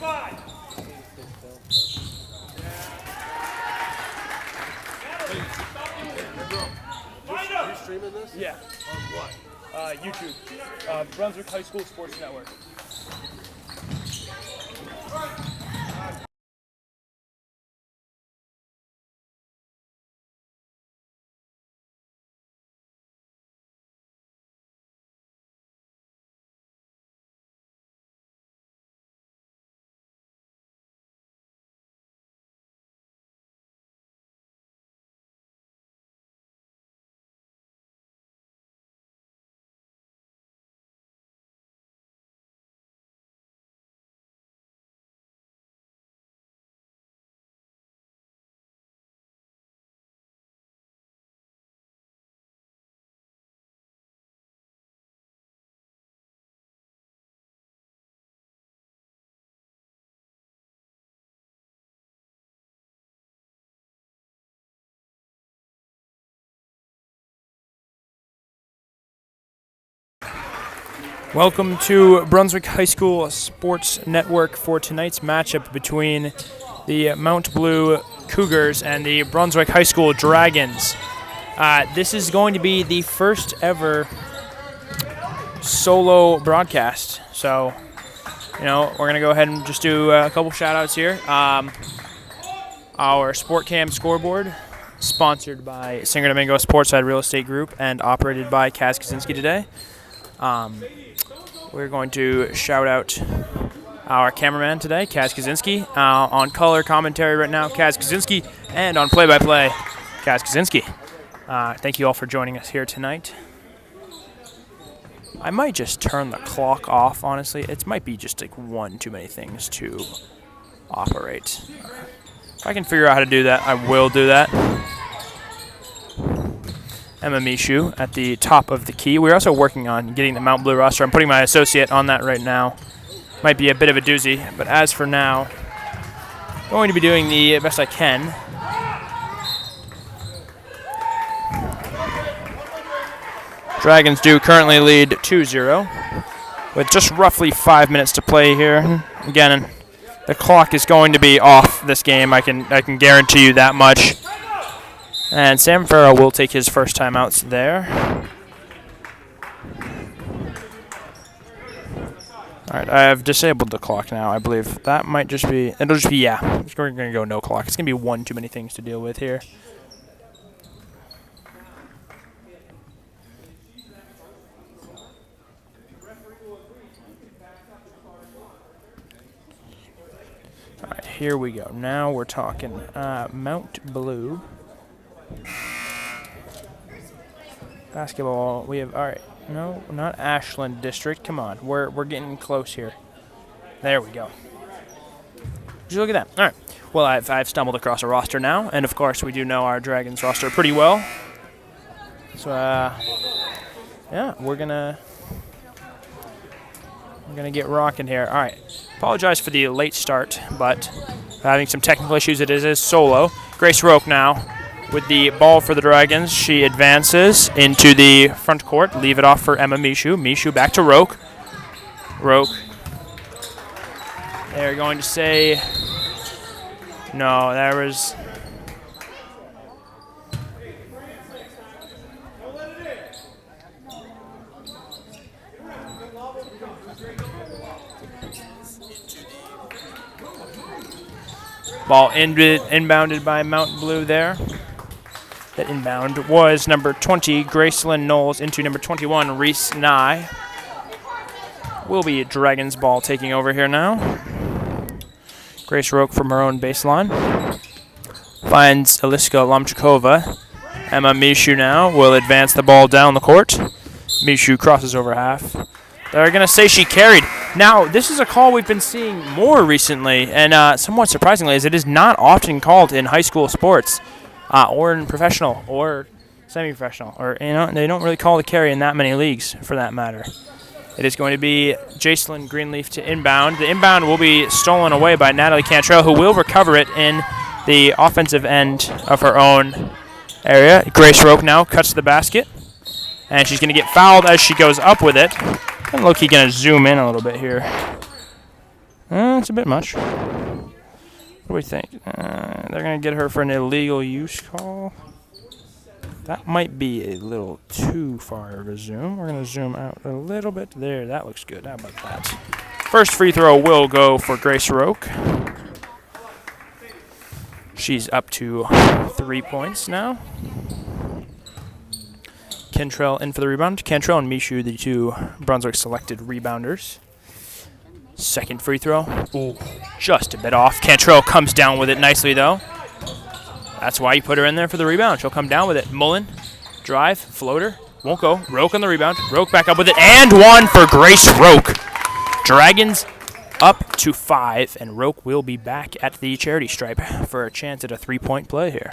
You streaming this? Yeah. On what? YouTube. Brunswick High School Sports Network. Welcome to Brunswick High School Sports Network for tonight's matchup between the Mount Blue Cougars and the Brunswick High School Dragons. This is going to be the first ever solo broadcast. So, we're going to go ahead and just do a couple shout-outs here. Our Sport Cam scoreboard, sponsored by Singer Domingo Sportside Real Estate Group and operated by Caz Kosinski today. We're going to shout out our cameraman today, Caz Kosinski. On color commentary right now, Caz Kosinski. And on play-by-play, Caz Kosinski. Thank you all for joining us here tonight. I might just turn the clock off, honestly. It might be just like one too many things to operate. If I can figure out how to do that, I will do that. Emma Mishu at the top of the key. We're also working on getting the Mount Blue roster. I'm putting my associate on that right now. Might be a bit of a doozy, but as for now, going to be doing the best I can. Dragons do currently lead 2-0 with just roughly 5 minutes to play here. Again, the clock is going to be off this game. I can guarantee you that much. And Sam Farrell will take his first timeouts there. All right, I have disabled the clock now, I believe. That might just be, it'll just be, yeah. We're going to go no clock. It's going to be one too many things to deal with here. All right, here we go. Now we're talking Mount Blue. Basketball, we have, all right, no, not Ashland District. Come on, we're getting close here. There we go. Did you look at that? All right. Well, I've stumbled across a roster now, and of course we do know our Dragons roster pretty well. So, yeah, we're gonna get rocking here. All right. Apologize for the late start, but having some technical issues. It is solo. Grace Roque now with the ball for the Dragons. She advances into the front court. Leave it off for Emma Mishu. Mishu back to Roque. Roque. They're going to say no. There was. Ball inbounded by Mount Blue there. That inbound was number 20, Gracelyn Knowles, into number 21, Reese Nye. Will be Dragons ball taking over here now. Grace Roque from her own baseline. Finds Eliska Lomchikova. Emma Mishu now will advance the ball down the court. Mishu crosses over half. They're going to say she carried. Now, this is a call we've been seeing more recently, and somewhat surprisingly, as it is not often called in high school sports, or in professional, or semi-professional, or they don't really call the carry in that many leagues, for that matter. It is going to be Jacelyn Greenleaf to inbound. The inbound will be stolen away by Natalie Cantrell, who will recover it in the offensive end of her own area. Grace Roque now cuts to the basket, and she's going to get fouled as she goes up with it. I'm low-key going to zoom in a little bit here. It's a bit much. What do we think? They're going to get her for an illegal use call. That might be a little too far of a zoom. We're going to zoom out a little bit. There, that looks good. How about that? First free throw will go for Grace Roque. She's up to 3 points now. Cantrell in for the rebound. Cantrell and Mishu, the two Brunswick selected rebounders. Second free throw. Ooh, just a bit off. Cantrell comes down with it nicely, though. That's why you put her in there for the rebound. She'll come down with it. Mullen, drive, floater. Won't go. Roque on the rebound. Roque back up with it. And one for Grace Roque. Dragons up to 5, and Roque will be back at the charity stripe for a chance at a 3-point play here.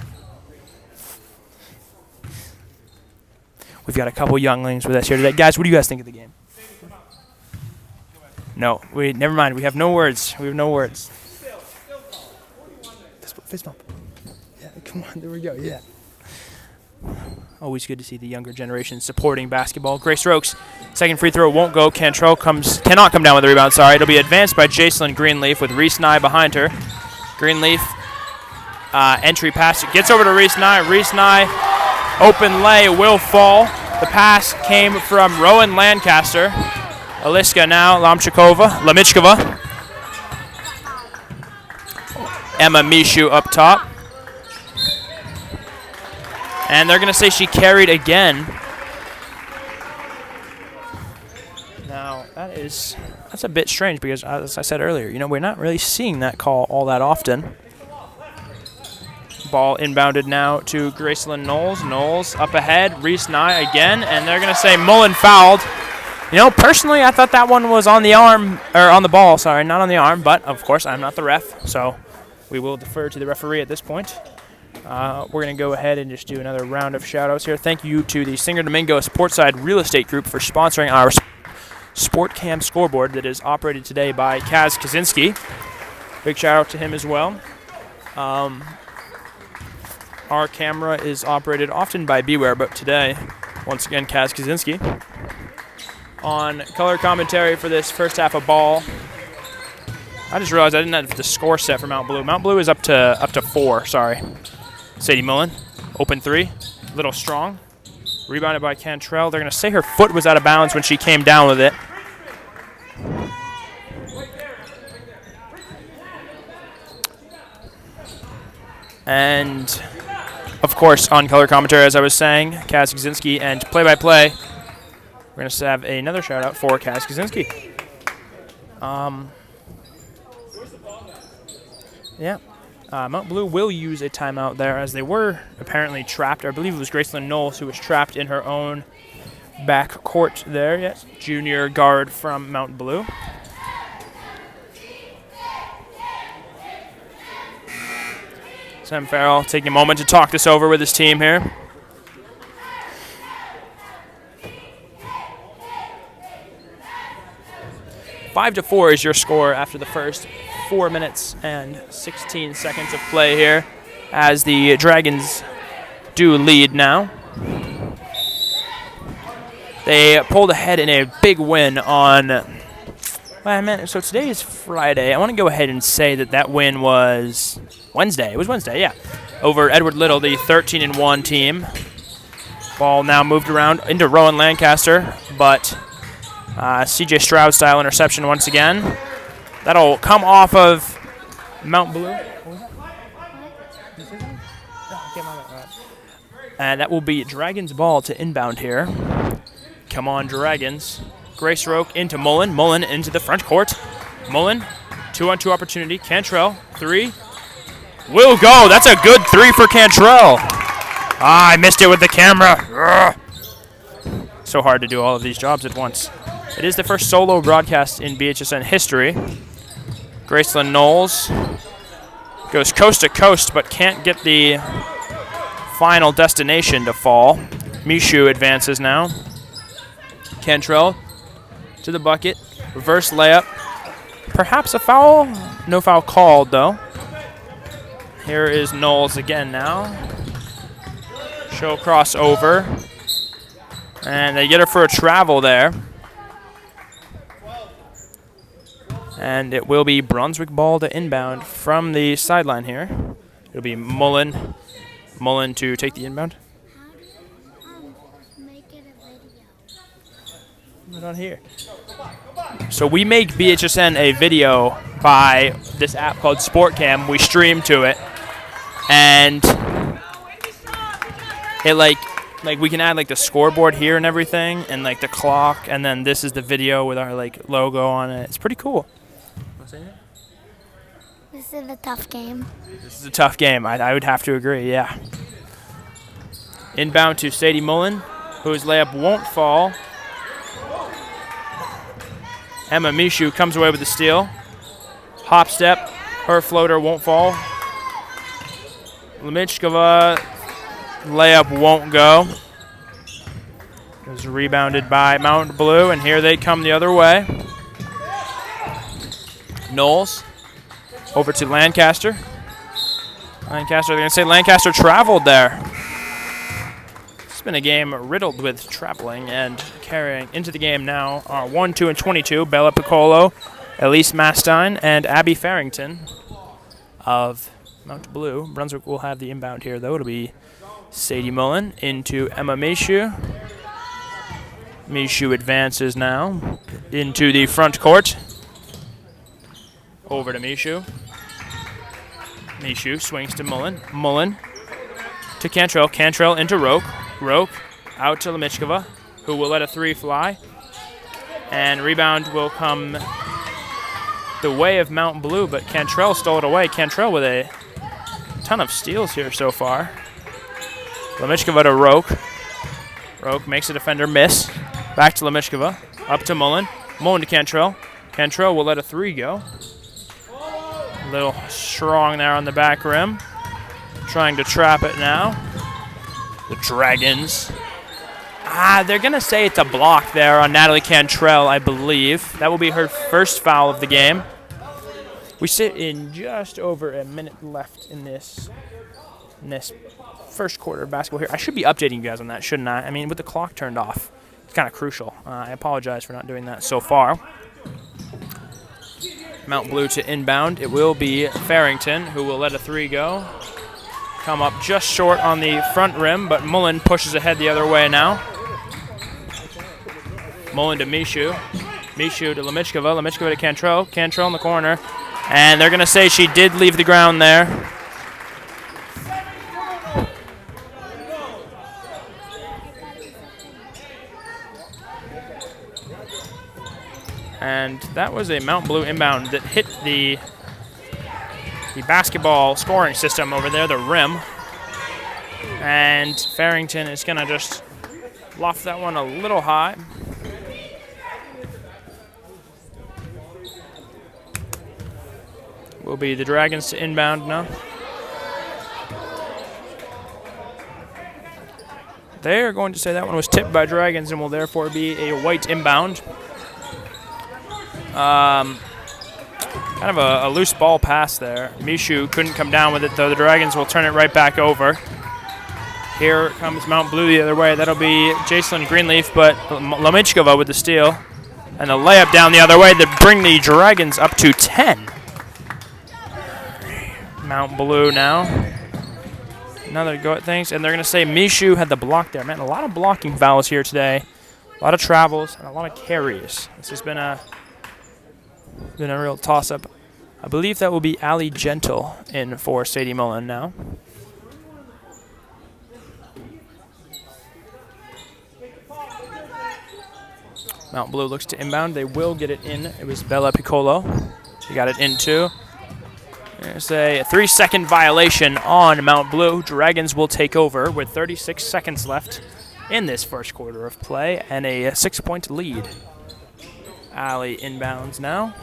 We've got a couple younglings with us here today. Guys, what do you guys think of the game? No, never mind. We have no words. We have no words. Fist bump. Yeah, come on. There we go. Yeah. Always good to see the younger generation supporting basketball. Grace Roque's second free throw won't go. Cantrell cannot come down with the rebound. Sorry, it'll be advanced by Jacelyn Greenleaf with Reese Nye behind her. Greenleaf entry pass. It gets over to Reese Nye. Reese Nye, open lay, will fall. The pass came from Rowan Lancaster. Aliska now, Lamichkova. Emma Mishu up top. And they're going to say she carried again. Now, that's a bit strange because, as I said earlier, we're not really seeing that call all that often. Ball inbounded now to Gracelyn Knowles. Knowles up ahead, Reese Nye again, and they're going to say Mullen fouled. Personally, I thought that one was on the arm, or on the ball, sorry, not on the arm, but of course I'm not the ref, so we will defer to the referee at this point. We're going to go ahead and just do another round of shout-outs here. Thank you to the Singer Domingo Sportside Real Estate Group for sponsoring our Sport Cam scoreboard that is operated today by Caz Kosinski. Big shout-out to him as well. Our camera is operated often by Beware, but today, once again, Caz Kosinski. On color commentary for this first half of ball, I just realized I didn't have the score set for Mount Blue. Mount Blue is up to 4, sorry. Sadie Mullen, open 3, little strong. Rebounded by Cantrell. They're going to say her foot was out of bounds when she came down with it. And, of course, on color commentary, as I was saying, Caz Kosinski, and play-by-play, we're going to have another shout-out for Caz Kosinski. Mount Blue will use a timeout there as they were apparently trapped. I believe it was Gracelyn Knowles who was trapped in her own back court there. Yes, junior guard from Mount Blue. Sam Farrell taking a moment to talk this over with his team here. Five to 4 is your score after the first 4 minutes and 16 seconds of play here as the Dragons do lead now. They pulled ahead in a big win on, so today is Friday. I want to go ahead and say that win was Wednesday. It was Wednesday, yeah. Over Edward Little, the 13-1 team. Ball now moved around into Rowan Lancaster, but CJ Stroud-style interception once again. That'll come off of Mount Blue. And that will be Dragons ball to inbound here. Come on, Dragons. Grace Roque into Mullen. Mullen into the front court. Mullen, 2-on-2 opportunity. Cantrell, 3. Will go. That's a good 3 for Cantrell. I missed it with the camera. Ugh. So hard to do all of these jobs at once. It is the first solo broadcast in BHSN history. Gracelyn Knowles goes coast to coast, but can't get the final destination to fall. Mishu advances now. Cantrell to the bucket. Reverse layup. Perhaps a foul? No foul called, though. Here is Knowles again now. She'll cross over. And they get her for a travel there. And it will be Brunswick ball to inbound from the sideline here. It'll be Mullen. Mullen to take the inbound. How do you make it a video? Right on here. So we make BHSN a video by this app called SportCam. We stream to it, and it like we can add like the scoreboard here and everything, and like the clock, and then this is the video with our like logo on it. It's pretty cool. This is a tough game. This is a tough game. I would have to agree. Yeah. Inbound to Sadie Mullen, whose layup won't fall. Emma Mishu comes away with the steal. Hop step. Her floater won't fall. Lemichkova layup won't go. It was rebounded by Mount Blue, and here they come the other way. Knowles over to Lancaster. Lancaster, they're going to say Lancaster traveled there. It's been a game riddled with traveling, and carrying into the game now are 1, 2, and 22. Bella Piccolo, Elise Mastine, and Abby Farrington of Mount Blue. Brunswick will have the inbound here, though. It'll be Sadie Mullen into Emma Mishu. Mishu advances now into the front court. Over to Mishu. Mishu swings to Mullen. Mullen to Cantrell. Cantrell into Roque. Roque out to Lemichkova, who will let a three fly. And rebound will come the way of Mount Blue, but Cantrell stole it away. Cantrell with a ton of steals here so far. Lemichkova to Roque. Roque makes a defender miss. Back to Lemichkova. Up to Mullen. Mullen to Cantrell. Cantrell will let a three go. A little strong there on the back rim. Trying to trap it now. The Dragons. They're going to say it's a block there on Natalie Cantrell, I believe. That will be her first foul of the game. We sit in just over a minute left in this first quarter of basketball here. I should be updating you guys on that, shouldn't I? I mean, with the clock turned off, it's kind of crucial. I apologize for not doing that so far. Mount Blue to inbound. It will be Farrington, who will let a three go. Come up just short on the front rim, but Mullen pushes ahead the other way now. Mullen to Mishu. Mishu to Lemichkova. Lemichkova to Cantrell. Cantrell in the corner. And they're going to say she did leave the ground there. And that was a Mount Blue inbound that hit the basketball scoring system over there, the rim. And Farrington is going to just loft that one a little high. Will be the Dragons to inbound now. They are going to say that one was tipped by Dragons and will therefore be a white inbound. Kind of a loose ball pass there. Mishu couldn't come down with it, though. The Dragons will turn it right back over. Here comes Mount Blue the other way. That'll be Jacelyn Greenleaf, but Lemichkova with the steal. And the layup down the other way that bring the Dragons up to 10. Mount Blue now. Another go at things. And they're going to say Mishu had the block there. Man, a lot of blocking fouls here today. A lot of travels and a lot of carries. This has been a real toss-up. I believe that will be Allie Gentle in for Sadie Mullen now. Mount Blue looks to inbound. They will get it in. It was Bella Piccolo. She got it in too. There's a 3-second violation on Mount Blue. Dragons will take over with 36 seconds left in this first quarter of play and a 6-point lead. Allie inbounds now.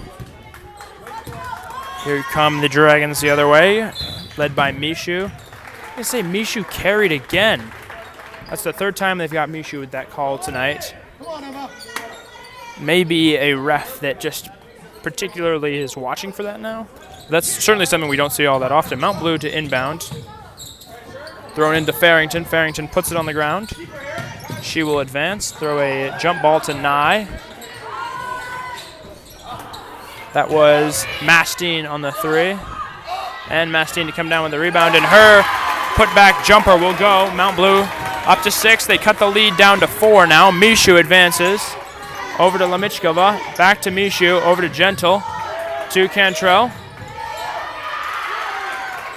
Here come the Dragons the other way, led by Mishu. I say Mishu carried again. That's the third time they've got Mishu with that call tonight. Maybe a ref that just particularly is watching for that now. That's certainly something we don't see all that often. Mount Blue to inbound. Thrown into Farrington. Farrington puts it on the ground. She will advance. Throw a jump ball to Nye. That was Mastine on the 3. And Mastine to come down with the rebound, and her put-back jumper will go. Mount Blue up to 6. They cut the lead down to 4 now. Mishu advances over to Lemichkova. Back to Mishu, over to Gentle, to Cantrell.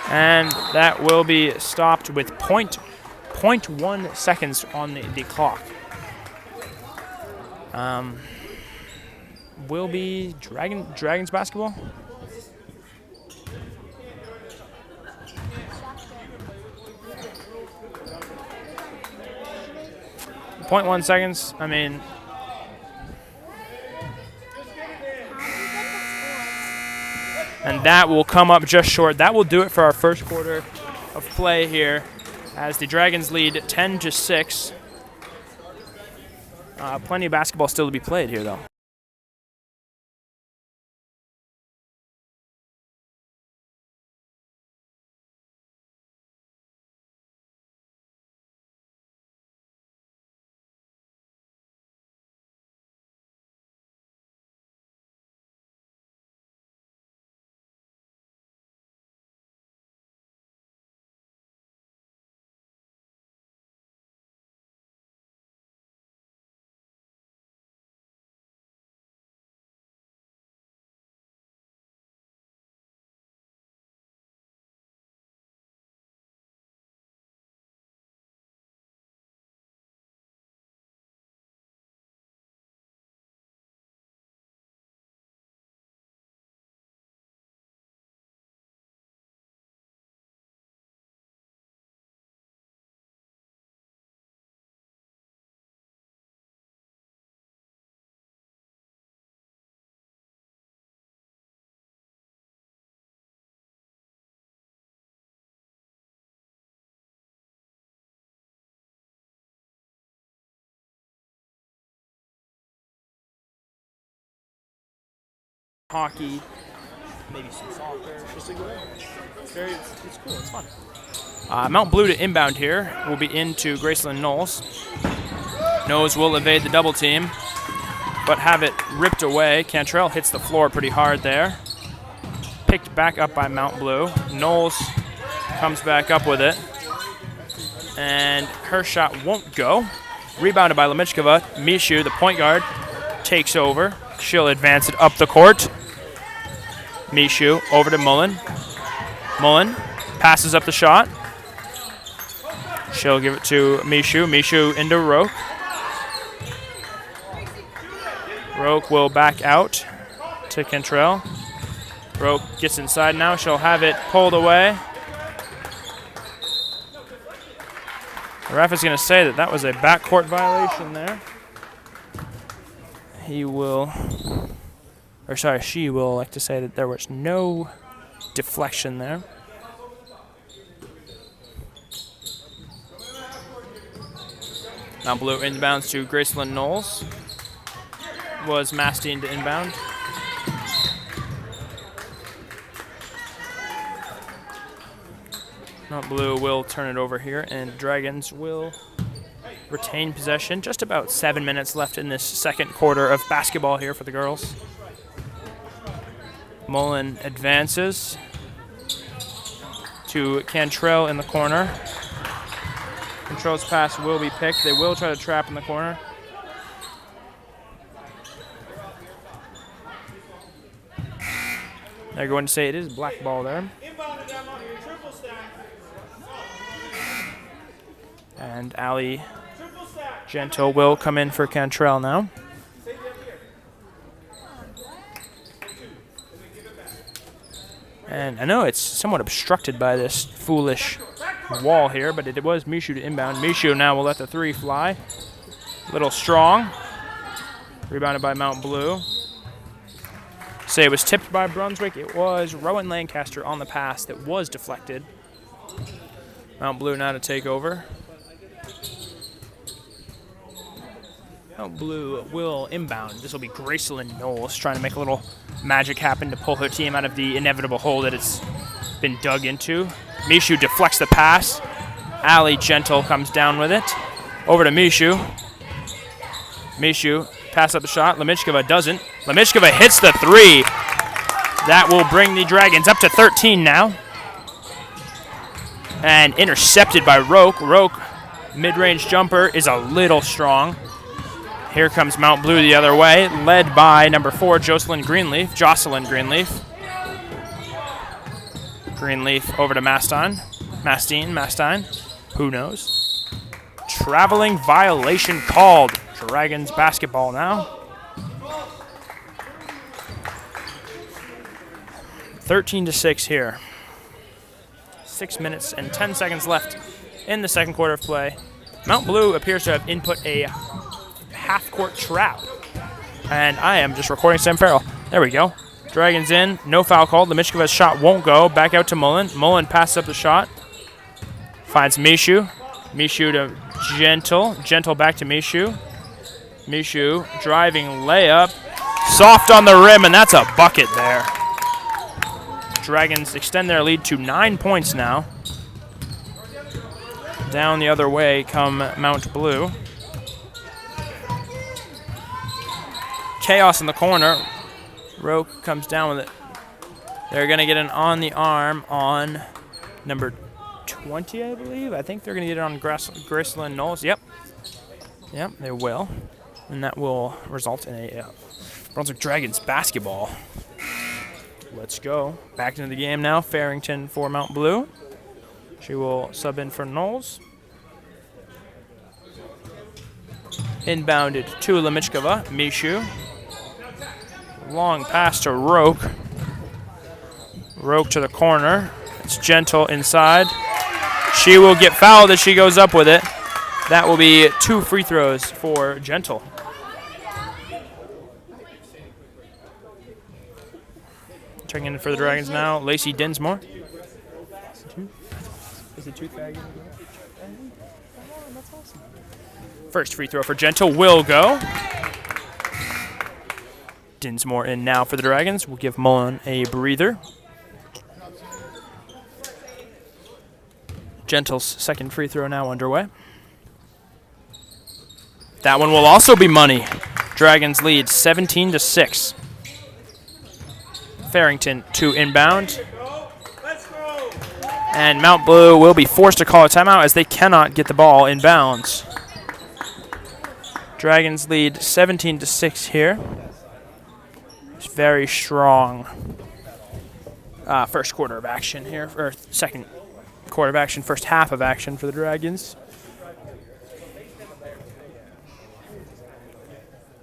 And that will be stopped with 0.1 seconds on the clock. Will be Dragons basketball. 0.1 seconds. I mean, and that will come up just short. That will do it for our first quarter of play here, as the Dragons lead 10-6. Plenty of basketball still to be played here, though. Hockey, maybe some soccer. It's cool. It's fun. Mount Blue to inbound here will be into Graceland Knowles. Knowles will evade the double team, but have it ripped away. Cantrell hits the floor pretty hard there. Picked back up by Mount Blue. Knowles comes back up with it, and her shot won't go. Rebounded by Lemichkova. Mishu, the point guard, takes over. She'll advance it up the court. Mishu over to Mullen. Mullen passes up the shot. She'll give it to Mishu. Mishu into Roke. Roke will back out to Cantrell. Roke gets inside now. She'll have it pulled away. The ref is going to say that was a backcourt violation there. She will like to say that there was no deflection there. Mount Blue inbounds to Graceland Knowles. Was Mastine to inbound. Mount Blue will turn it over here, and Dragons will retain possession. Just about 7 minutes left in this second quarter of basketball here for the girls. Mullen advances to Cantrell in the corner. Cantrell's pass will be picked. They will try to trap in the corner. They're going to say it is black ball there. And Allie Gentle will come in for Cantrell now. And I know it's somewhat obstructed by this foolish wall here, but it was Mishu to inbound. Mishu now will let the 3 fly. Little strong. Rebounded by Mount Blue. Say it was tipped by Brunswick. It was Rowan Lancaster on the pass that was deflected. Mount Blue now to take over. Mount Blue will inbound. This will be Graceland Knowles trying to make a little magic happen to pull her team out of the inevitable hole that it's been dug into. Mishu deflects the pass. Allie Gentle comes down with it. Over to Mishu. Mishu Pass up the shot. Lemichkova doesn't. Lemichkova hits the 3. That will bring the Dragons up to 13 now. And intercepted by Roque. Roque, mid-range jumper, is a little strong. Here comes Mount Blue the other way, led by number 4, Jocelyn Greenleaf. Greenleaf over to Mastine. Who knows? Traveling violation called. Dragons basketball now. 13-6 here. 6 minutes and 10 seconds left in the second quarter of play. Mount Blue appears to have input a half-court trap. And I am just recording Sam Farrell. There we go. Dragons in. No foul called. Lemichkova's shot won't go. Back out to Mullen. Mullen passes up the shot. Finds Mishu. Mishu to Gentle. Gentle back to Mishu. Mishu driving layup. Soft on the rim, and that's a bucket there. Dragons extend their lead to 9 points now. Down the other way come Mount Blue. Chaos in the corner. Roque comes down with it. They're going to get an on the arm on number 20, I believe. I think they're going to get it on Graceland Knowles. Yep, they will. And that will result in a Brunswick Dragons basketball. Let's go. Back into the game now. Farmington for Mount Blue. She will sub in for Knowles. Inbounded to Lemichkova. Mishu. Long pass to Roque. Roque to the corner. It's Gentle inside. She will get fouled as she goes up with it. That will be 2 free throws for Gentle. Checking in for the Dragons now. Lacey Dinsmore. Is it 2 fag? That's awesome. First free throw for Gentle will go. Dinsmore in now for the Dragons. We'll give Mullen a breather. Gentle's second free throw now underway. That one will also be money. Dragons lead 17-6. Farmington to inbound. And Mount Blue will be forced to call a timeout as they cannot get the ball in bounds. Dragons lead 17-6 here. It's very strong first quarter of action here, or second quarter of action, first half of action for the Dragons.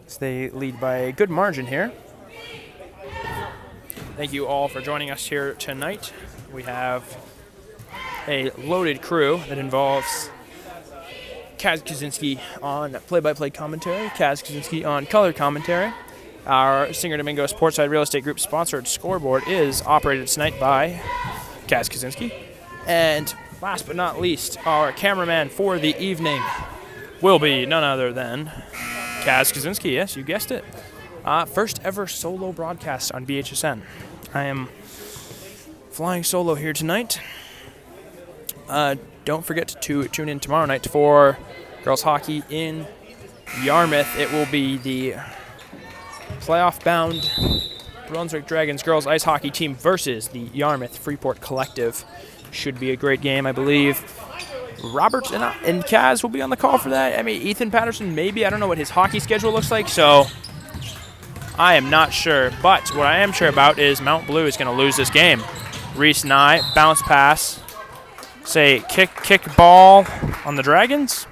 So they lead by a good margin here. Thank you all for joining us here tonight. We have a loaded crew that involves Caz Kosinski on play-by-play commentary, Caz Kosinski on color commentary. Our Singer Domingo Sportside Real Estate Group sponsored scoreboard is operated tonight by Caz Kosinski. And last but not least, our cameraman for the evening will be none other than Caz Kosinski. Yes, you guessed it. First ever solo broadcast on BHSN. I am flying solo here tonight. Don't forget to tune in tomorrow night for girls hockey in Yarmouth. It will be the playoff-bound Brunswick Dragons girls ice hockey team versus the Yarmouth Freeport Collective. Should be a great game, I believe. Robert and Caz will be on the call for that. I mean, Ethan Patterson, maybe. I don't know what his hockey schedule looks like, so I am not sure. But what I am sure about is Mount Blue is going to lose this game. Reese Nye, bounce pass. Say kick ball on the Dragons.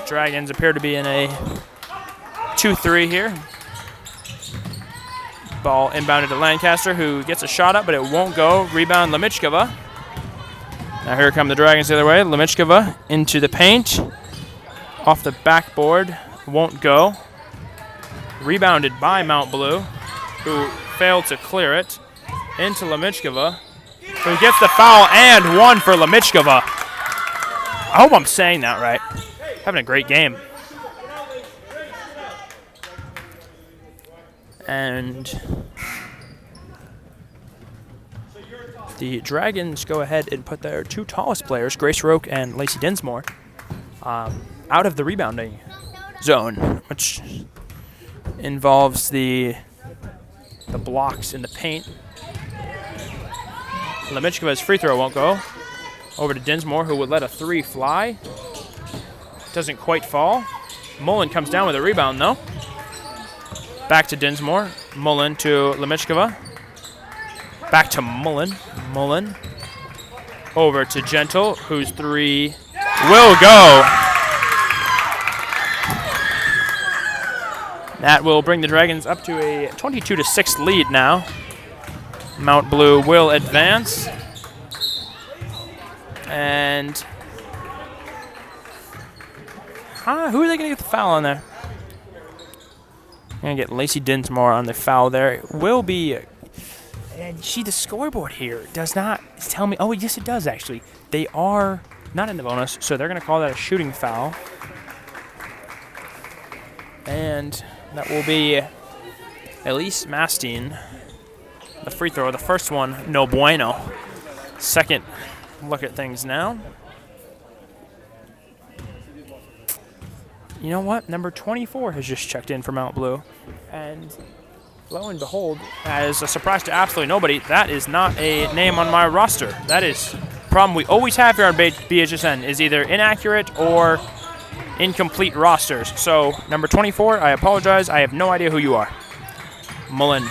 Dragons appear to be in a 2-3 here. Ball inbounded to Lancaster, who gets a shot up, but it won't go. Rebound Lemichkova. Now here come the Dragons the other way. Lemichkova into the paint. Off the backboard. Won't go. Rebounded by Mount Blue, who failed to clear it. Into Lemichkova, who gets the foul and one for Lemichkova. I hope I'm saying that right. Having a great game. And the Dragons go ahead and put their 2 tallest players, Grace Roque and Lacey Dinsmore, out of the rebounding zone, which involves the blocks in the paint. Lemichkova's free throw won't go. Over to Dinsmore, who would let a 3 fly. Doesn't quite fall. Mullen comes down with a rebound, though. Back to Dinsmore. Mullen to Lemichkova. Back to Mullen. Mullen. Over to Gentle, whose 3 will go. That will bring the Dragons up to a 22-6 lead now. Mount Blue will advance. And who are they going to get the foul on there? Going to get Lacey Dinsmore on the foul there. It will be, and the scoreboard here does not tell me. Oh, yes, it does, actually. They are not in the bonus, so they're going to call that a shooting foul. And that will be Elise Mastine. The free throw, the first one, no bueno. Second look at things now. You know what? Number 24 has just checked in for Mount Blue. And lo and behold, as a surprise to absolutely nobody, that is not a name on my roster. That is a problem we always have here on BHSN, is either inaccurate or incomplete rosters. So, number 24, I apologize. I have no idea who you are. Mullen.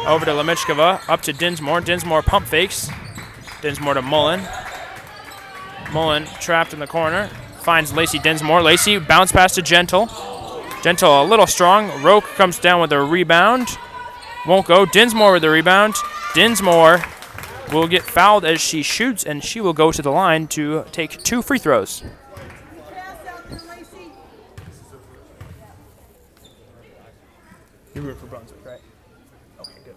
Over to Lemichkova, up to Dinsmore. Dinsmore pump fakes. Dinsmore to Mullen. Mullen trapped in the corner. Finds Lacey Dinsmore. Lacey bounce pass to Gentle. Gentle a little strong. Roque comes down with a rebound. Won't go. Dinsmore with the rebound. Dinsmore will get fouled as she shoots, and she will go to the line to take 2 free throws. You're rooting for Brunswick, right? Okay, good.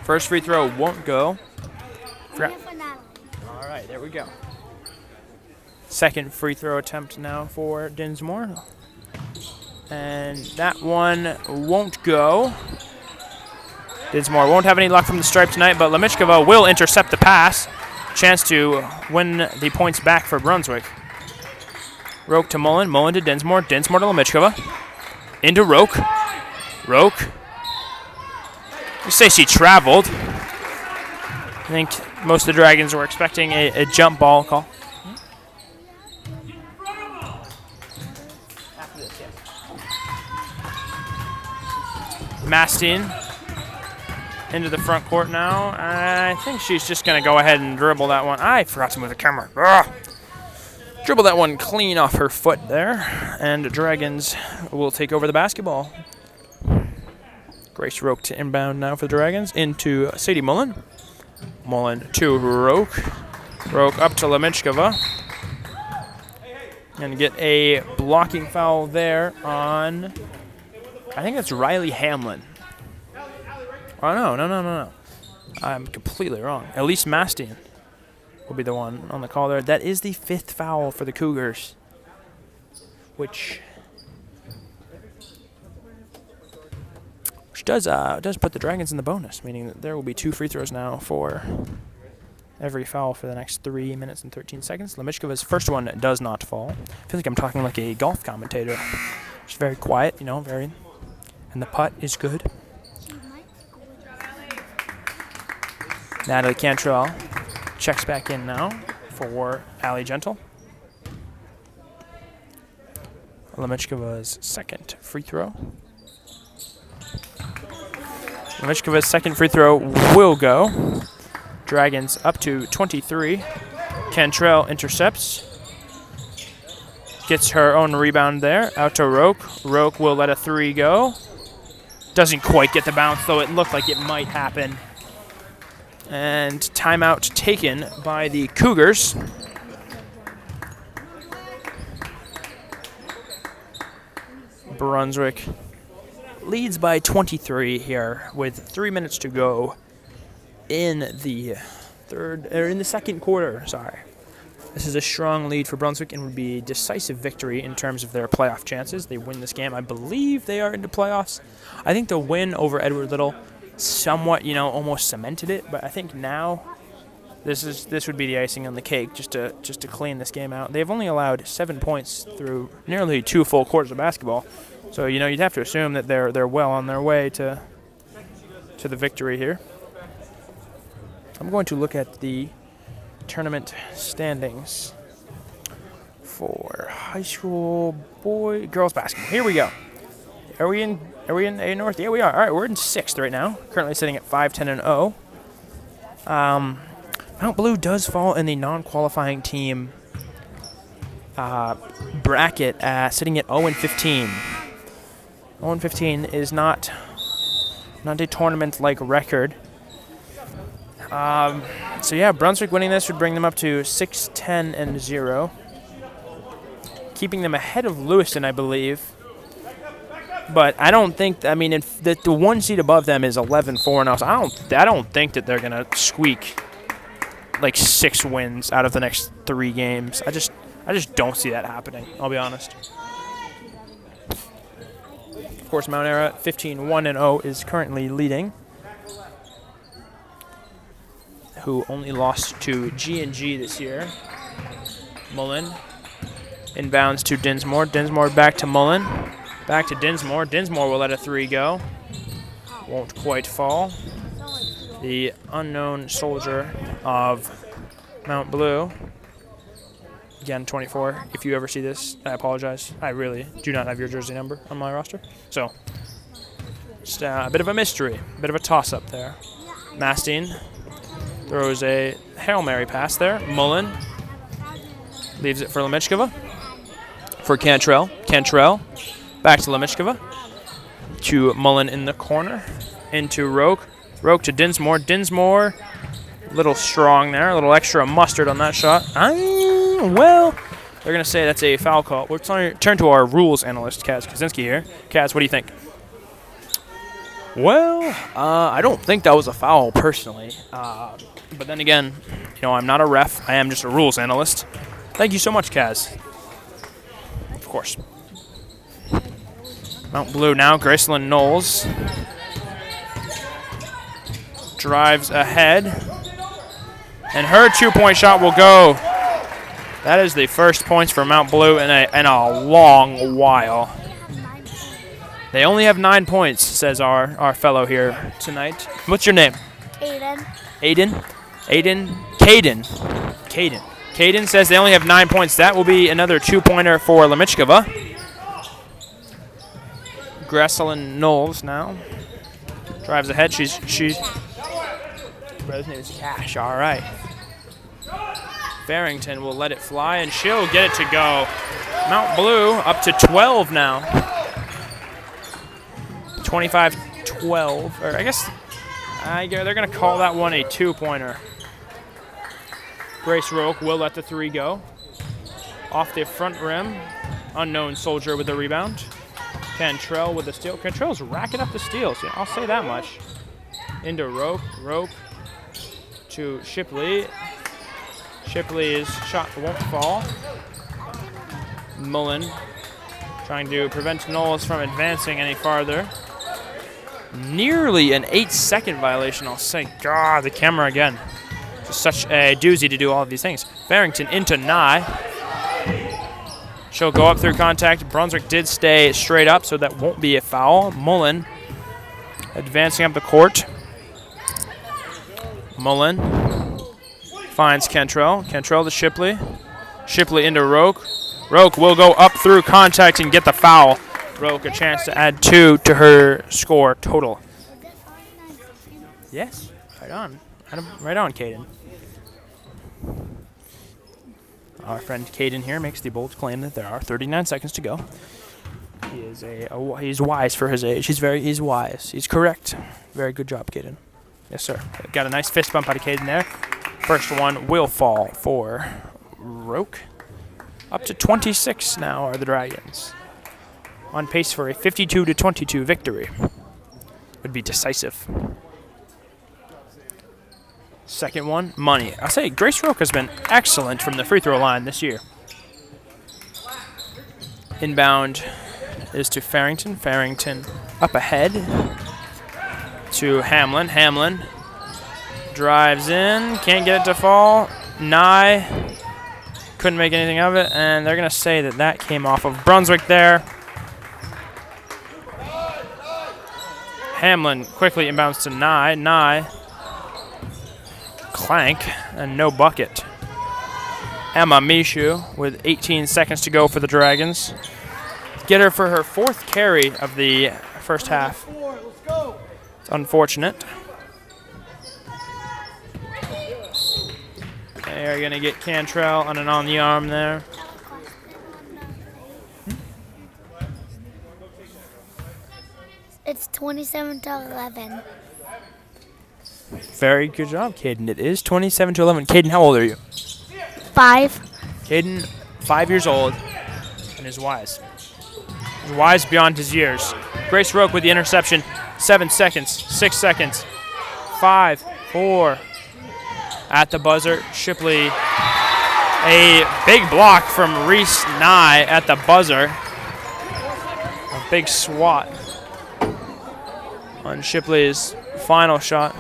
First free throw won't go. All right, there we go. Second free throw attempt now for Dinsmore. And that one won't go. Dinsmore won't have any luck from the stripe tonight, but Lemichkova will intercept the pass. Chance to win the points back for Brunswick. Roque to Mullen. Mullen to Dinsmore. Dinsmore to Lemichkova. Into Roque. Roque. You say she traveled. I think most of the Dragons were expecting a jump ball call. Mastine into the front court now. I think she's just going to go ahead and dribble that one. I forgot to move the camera. Ugh. Dribble that one clean off her foot there. And the Dragons will take over the basketball. Grace Roque to inbound now for the Dragons. Into Sadie Mullen. Mullen to Roque. Roque up to Lemichkova. And get a blocking foul there on, I think that's Riley Hamlin. Oh, no. I'm completely wrong. Elise Mastine will be the one on the call there. That is the 5th foul for the Cougars, which does put the Dragons in the bonus, meaning that there will be 2 free throws now for every foul for the next 3 minutes and 13 seconds. Lemichkova's first one does not fall. I feel like I'm talking like a golf commentator. Just very quiet, very, and the putt is good. Natalie Cantrell checks back in now for Allie Gentle. Lemichkova's second free throw. Lemichkova's second free throw will go. Dragons up to 23. Cantrell intercepts. Gets her own rebound there. Out to Roque. Roque will let a 3 go. Doesn't quite get the bounce, though it looked like it might happen. And timeout taken by the Cougars. Brunswick leads by 23 here with 3 minutes to go in the second quarter. Sorry. This is a strong lead for Brunswick and would be a decisive victory in terms of their playoff chances. They win this game. I believe they are into playoffs. I think the win over Edward Little somewhat, almost cemented it. But I think now this would be the icing on the cake just to clean this game out. They've only allowed 7 points through nearly 2 full quarters of basketball. So, you'd have to assume that they're well on their way to the victory here. I'm going to look at the tournament standings for high school girls basketball. Here we go. Are we in A North? Yeah, we are. All right, we're in 6th right now. Currently sitting at 5-10-0. Mount Blue does fall in the non-qualifying team bracket, sitting at 0-15. 0-15 is not a tournament-like record. So yeah, Brunswick winning this would bring them up to 6-10-0, keeping them ahead of Lewiston, I believe. But I don't think. I mean, if the one seed above them is 11-4 now, so I don't think that they're gonna squeak like 6 wins out of the next 3 games. I just don't see that happening. I'll be honest. Of course, Mount Ara 15-1-0 is currently leading, who only lost to G&G this year. Mullen inbounds to Dinsmore. Dinsmore back to Mullen. Back to Dinsmore. Dinsmore will let a 3 go. Won't quite fall. The unknown soldier of Mount Blue. Again, 24. If you ever see this, I apologize. I really do not have your jersey number on my roster. So, just a bit of a mystery. A bit of a toss-up there. Mastine throws a Hail Mary pass there. Mullen leaves it for Lemichkova. For Cantrell. Cantrell back to Lemichkova. To Mullen in the corner. Into Roque. Roque to Dinsmore. Dinsmore, a little strong there. A little extra mustard on that shot. Well, they're going to say that's a foul call. We'll turn to our rules analyst, Caz Kosinski here. Caz, what do you think? Well, I don't think that was a foul personally. But then again, I'm not a ref. I am just a rules analyst. Thank you so much, Caz. Of course. Mount Blue now. Graceland Knowles drives ahead. And her 2-point shot will go. That is the first points for Mount Blue in a long while. They only have 9 points, says our fellow here tonight. What's your name? Aiden. Aiden? Caden. Caden says they only have 9 points. That will be another 2-pointer for Lemichkova. Graceland Knowles now drives ahead. She's brother's name is Cash. All right. Farmington will let it fly, and she'll get it to go. Mount Blue up to 12 now. 25-12. Or I guess they're going to call that one a 2-pointer. Grace Roque will let the 3 go. Off the front rim. Unknown soldier with the rebound. Cantrell with the steal. Cantrell's racking up the steals. Yeah, I'll say that much. Into Roque. Roque to Shipley. Shipley's shot won't fall. Mullen trying to prevent Knowles from advancing any farther. Nearly an 8-second violation, I'll say. God, the camera again. Just such a doozy to do all of these things. Farmington into Nye. She'll go up through contact. Brunswick did stay straight up, so that won't be a foul. Mullen advancing up the court. Mullen finds Cantrell. Cantrell to Shipley. Shipley into Roque. Roque will go up through contact and get the foul. Roque a chance to add 2 to her score total. Yes, right on. Right on, Caden. Our friend Caden here makes the bold claim that there are 39 seconds to go. He is he's wise for his age. He's wise. He's correct. Very good job, Caden. Yes, sir. Got a nice fist bump out of Caden there. First one will fall for Roque. Up to 26 now are the Dragons. On pace for a 52-22 victory. Would be decisive. Second one, money. I'll say Grace Roque has been excellent from the free throw line this year. Inbound is to Farmington. Farmington up ahead to Hamlin. Hamlin drives in, can't get it to fall. Nye couldn't make anything of it, and they're going to say that that came off of Brunswick there. Hamlin quickly inbounds to Nye. Nye, clank, and no bucket. Emma Mishu with 18 seconds to go for the Dragons. Get her for her 4th carry of the first half. It's unfortunate. They're going to get Cantrell on and on the arm there. It's 27-11. Very good job, Caden. It is 27-11. Caden, how old are you? 5. Caden, 5 years old, and is wise. He's wise beyond his years. Grace Roque with the interception. 7 seconds, 6 seconds, 5, 4. At the buzzer, Shipley. A big block from Reese Nye at the buzzer. A big swat on Shipley's final shot.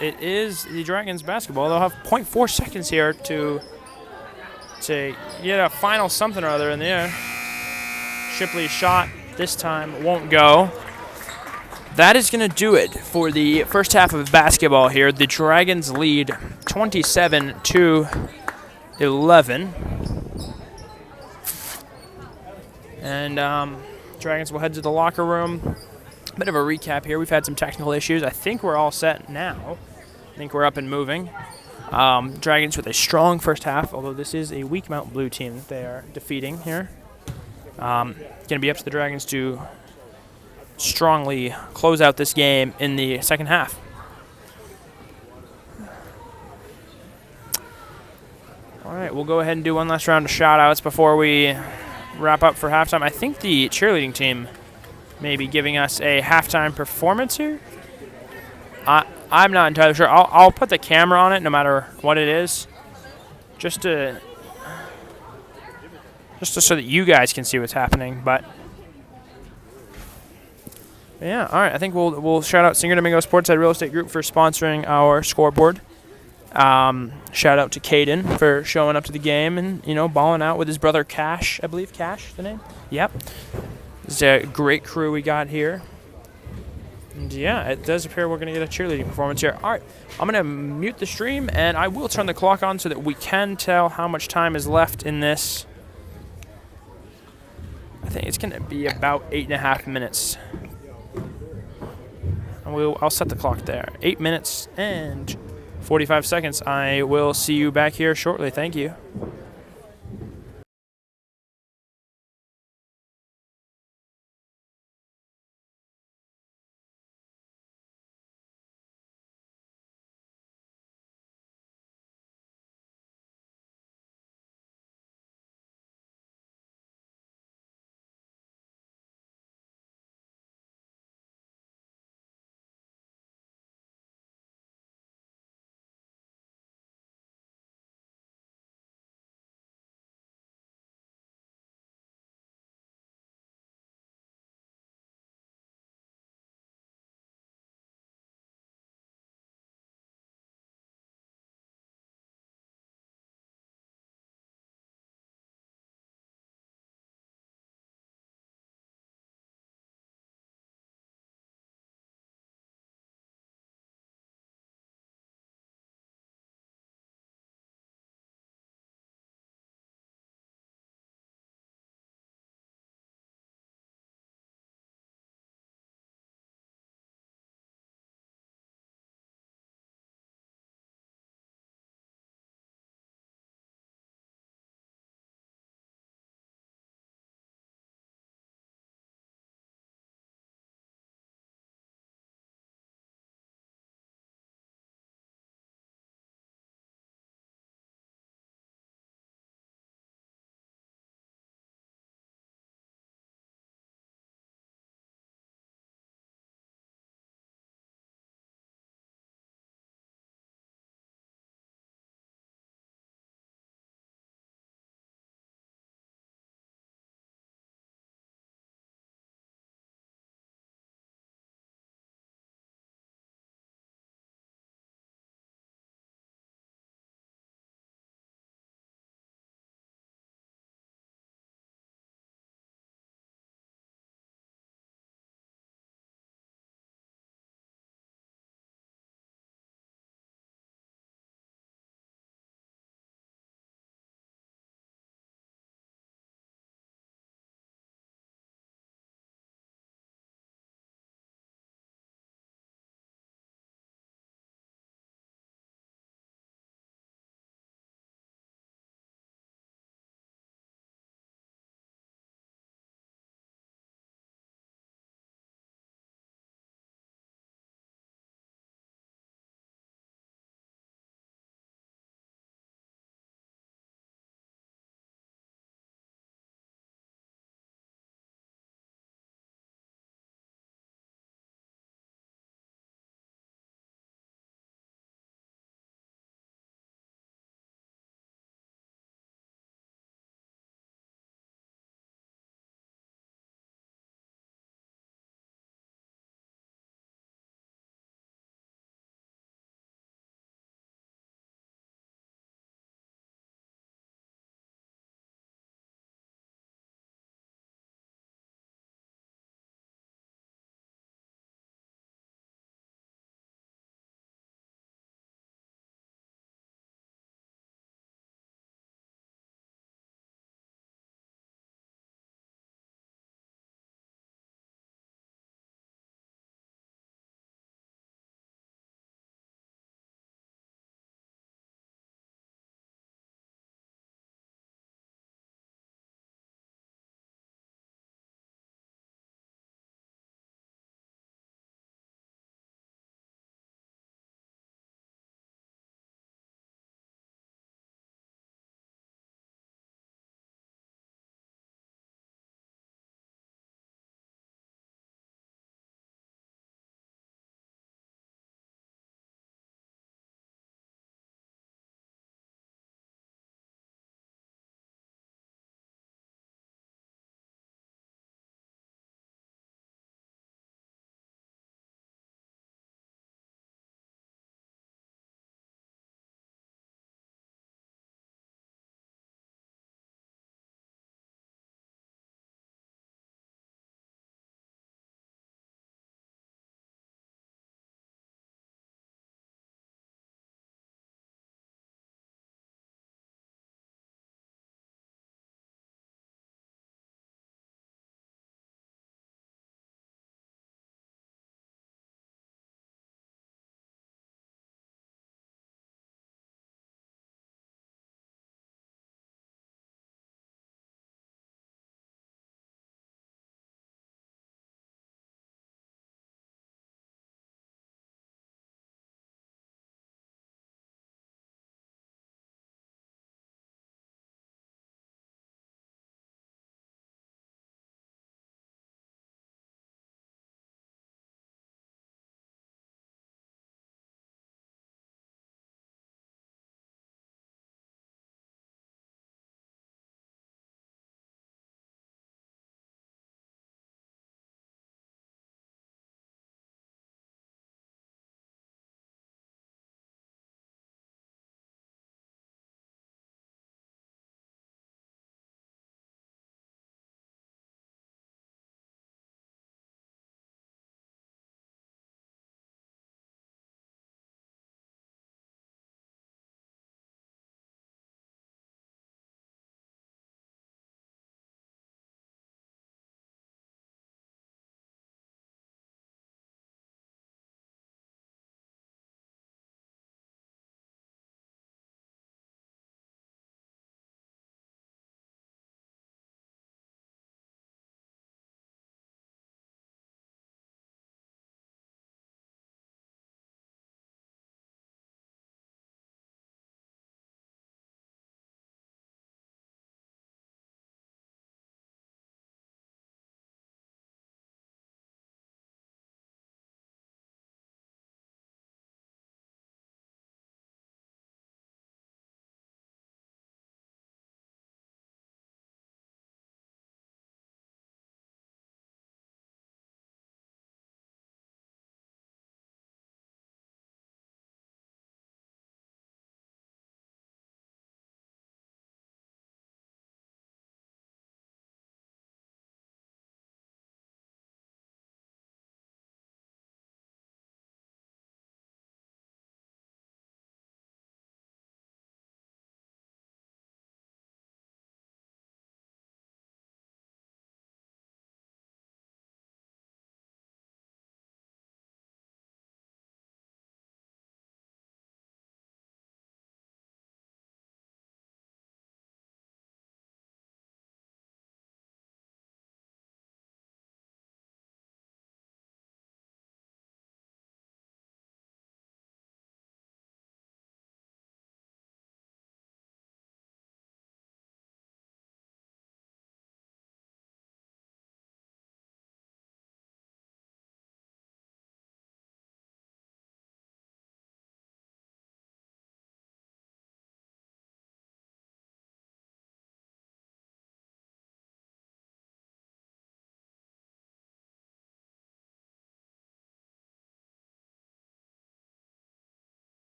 It is the Dragons basketball. They'll have 0.4 seconds here to get a final something or other in the air. Shipley's shot this time won't go. That is going to do it for the first half of basketball here. The Dragons lead 27-11. And Dragons will head to the locker room. Bit of a recap here. We've had some technical issues. I think we're all set now. I think we're up and moving. Dragons with a strong first half, although this is a weak Mount Blue team that they are defeating here. Going to be up to the Dragons to strongly close out this game in the second half. All right, we'll go ahead and do one last round of shout-outs before we wrap up for halftime. I think the cheerleading team may be giving us a halftime performance here. I'm not entirely sure. I'll put the camera on it no matter what it is, just so that you guys can see what's happening. But yeah, all right. I think we'll shout out Singer Domingo Sportside Real Estate Group for sponsoring our scoreboard. Shout out to Caden for showing up to the game and balling out with his brother Cash. I believe Cash the name. Yep. It's a great crew we got here. And yeah, it does appear we're going to get a cheerleading performance here. All right, I'm going to mute the stream, and I will turn the clock on so that we can tell how much time is left in this. I think it's going to be about 8.5 minutes. And I'll set the clock there. 8 minutes and 45 seconds. I will see you back here shortly. Thank you.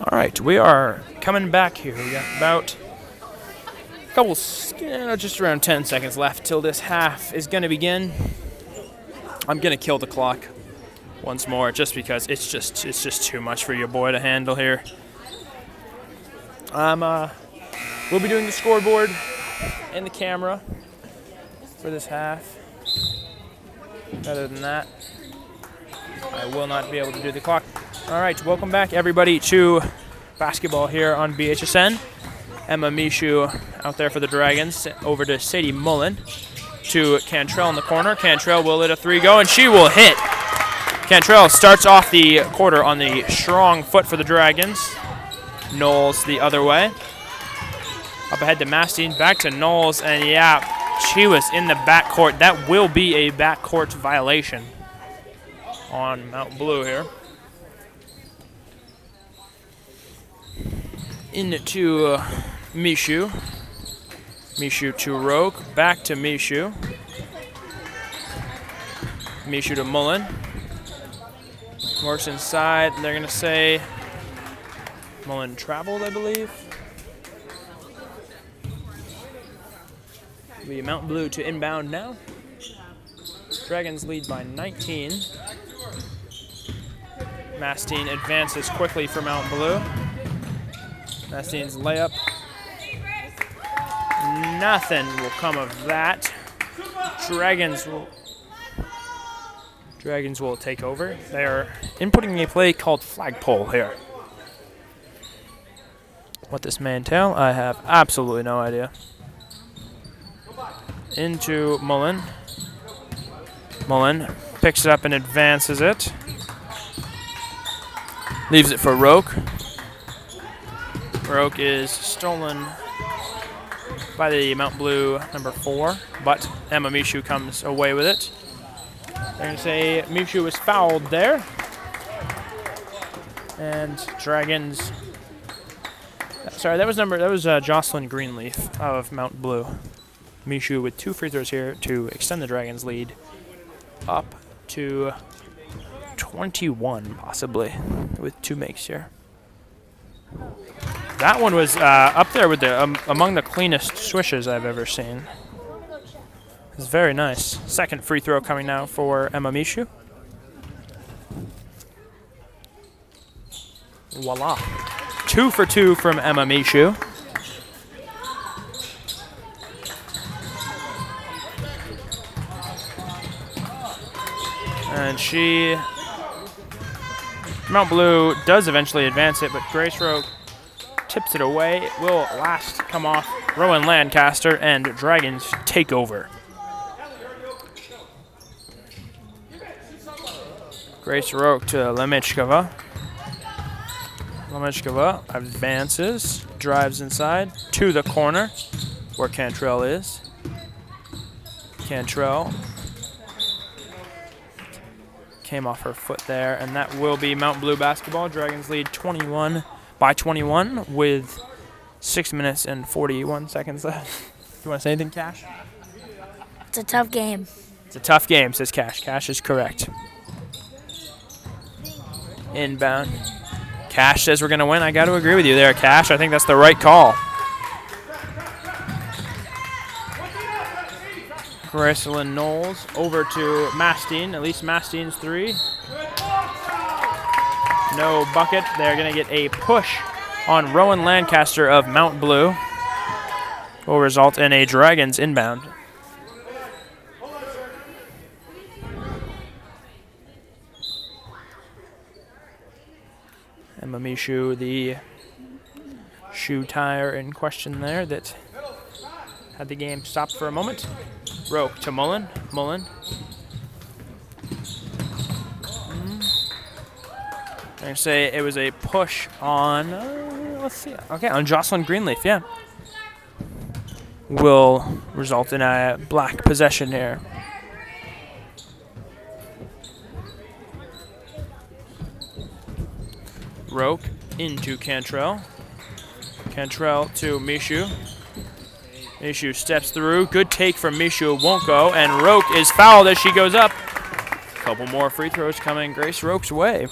All right, we are coming back here. We got about a couple, just around 10 seconds left till this half is going to begin. I'm going to kill the clock once more just because it's just too much for your boy to handle here. We'll be doing the scoreboard and the camera for this half. Other than that, I will not be able to do the clock. All right, welcome back, everybody, to basketball here on BHSN. Emma Mishu out there for the Dragons. Over to Sadie Mullen. To Cantrell in the corner. Cantrell will let a three go, and she will hit. Cantrell starts off the quarter on the strong foot for the Dragons. Knowles the other way. Up ahead to Mastine, back to Knowles, and yeah, she was in the backcourt. That will be a backcourt violation on Mount Blue here. Into Mishu. Mishu to Roque. Back to Mishu. Mishu to Mullen. Works inside. They're going to say Mullen traveled, I believe. The Mount Blue to inbound now. Dragons lead by 19. Mastine advances quickly for Mount Blue. Mastine's layup. Nothing will come of that. Dragons will take over. They are inputting a play called flagpole here. What this may entail, I have absolutely no idea. Into Mullen. Mullen picks it up and advances it. Leaves it for Roque. Roque is stolen by the Mount Blue number 4, but Emma Mishu comes away with it. They're going to say Mishu was fouled there. And Dragons. Sorry, that was Jocelyn Greenleaf of Mount Blue. Mishu with 2 free throws here to extend the Dragons' lead up to 21, possibly, with 2 makes here. That one was up there with the among the cleanest swishes I've ever seen. It's very nice. Second free throw coming now for Emma Mishu. Voila. 2 for 2 from Emma Mishu. And Mount Blue does eventually advance it, but Grace Roque tips it away. It will last come off Rowan Lancaster, and Dragons take over. Grace Roque to Lemichkova. Lemichkova advances, drives inside to the corner where Cantrell is. Cantrell came off her foot there, and that will be Mount Blue basketball. Dragons lead 21 with 6 minutes and 41 seconds left. You want to say anything, Cash? It's a tough game. It's a tough game, says Cash. Cash is correct. Inbound. Cash says we're going to win. I got to agree with you there, Cash. I think that's the right call. Gracelyn Knowles over to Mastine. At least Mastine's 3. No bucket. They're going to get a push on Rowan Lancaster of Mount Blue. Will result in a Dragons inbound. Emma Mishu, the shoe tire in question there that had the game stopped for a moment. Roque to Mullen. Mullen. I'm going to say it was a push on, let's see. Okay, on Jocelyn Greenleaf, yeah. Will result in a black possession here. Roque into Cantrell. Cantrell to Mishu. Mishu steps through. Good take from Mishu. Won't go. And Roque is fouled as she goes up. Couple more free throws coming Grace Roque's way.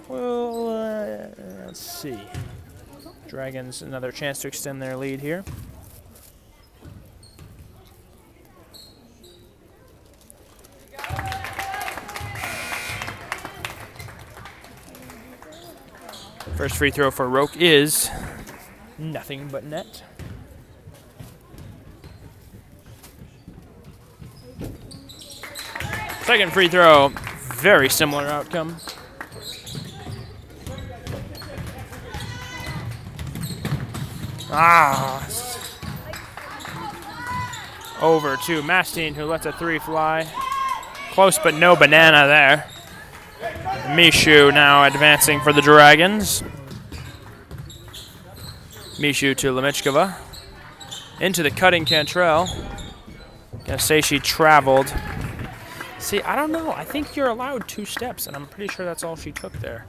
Well, let's see. Dragons, another chance to extend their lead here. First free throw for Roque is nothing but net. Second free throw, very similar outcome. Over to Mastine, who lets a three fly. Close, but no banana there. Mishu now advancing for the Dragons. Mishu to Lemichkova. Into the cutting Cantrell. Gonna say she traveled. See, I don't know. I think you're allowed 2 steps, and I'm pretty sure that's all she took there.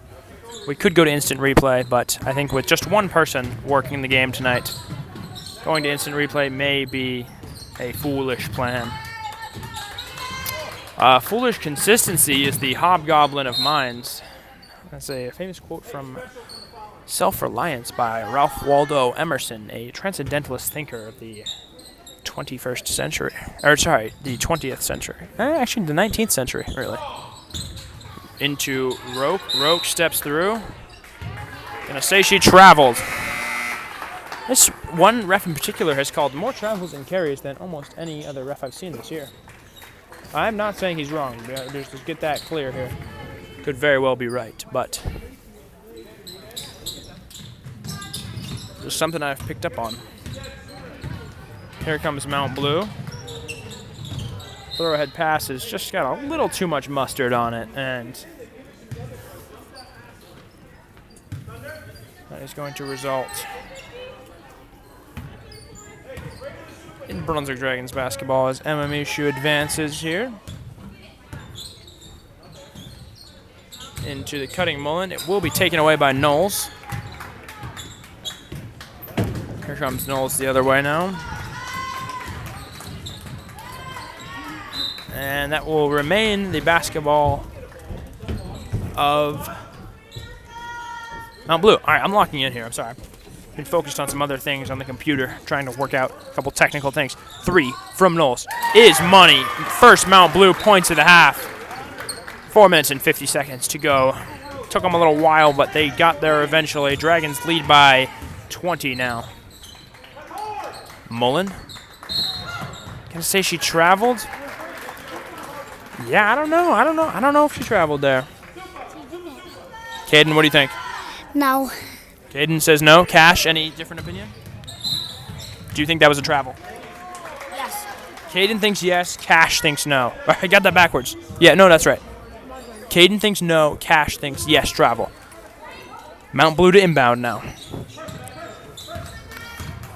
We could go to instant replay, but I think with just one person working the game tonight, going to instant replay may be a foolish plan. Foolish consistency is the hobgoblin of minds. That's a famous quote from Self-Reliance by Ralph Waldo Emerson, a transcendentalist thinker of the 21st century. Or, sorry, the 20th century. Actually, the 19th century, really. Into Roque. Roque steps through. Gonna say she traveled. This one ref in particular has called more travels and carries than almost any other ref I've seen this year. I'm not saying he's wrong. Just to get that clear here. Could very well be right, but just something I've picked up on. Here comes Mount Blue. Throw-ahead pass has just got a little too much mustard on it, and that is going to result in Brunswick Dragons basketball as Emma Mishu advances here. Into the cutting Mullen. It will be taken away by Knowles. Here comes Knowles the other way now. And that will remain the basketball of Mount Blue. All right, I'm locking in here. I'm sorry. Been focused on some other things on the computer, trying to work out a couple technical things. 3 from Knowles is money. First Mount Blue points of the half. 4 minutes and 50 seconds to go. Took them a little while, but they got there eventually. Dragons lead by 20 now. Mullen. Gonna say she traveled? Yeah, I don't know. I don't know if she traveled there. Caden, what do you think? No. Caden says no. Cash, any different opinion? Do you think that was a travel? Yes. Caden thinks yes. Cash thinks no. I got that backwards. Yeah, no, that's right. Caden thinks no. Cash thinks yes, travel. Mount Blue to inbound now.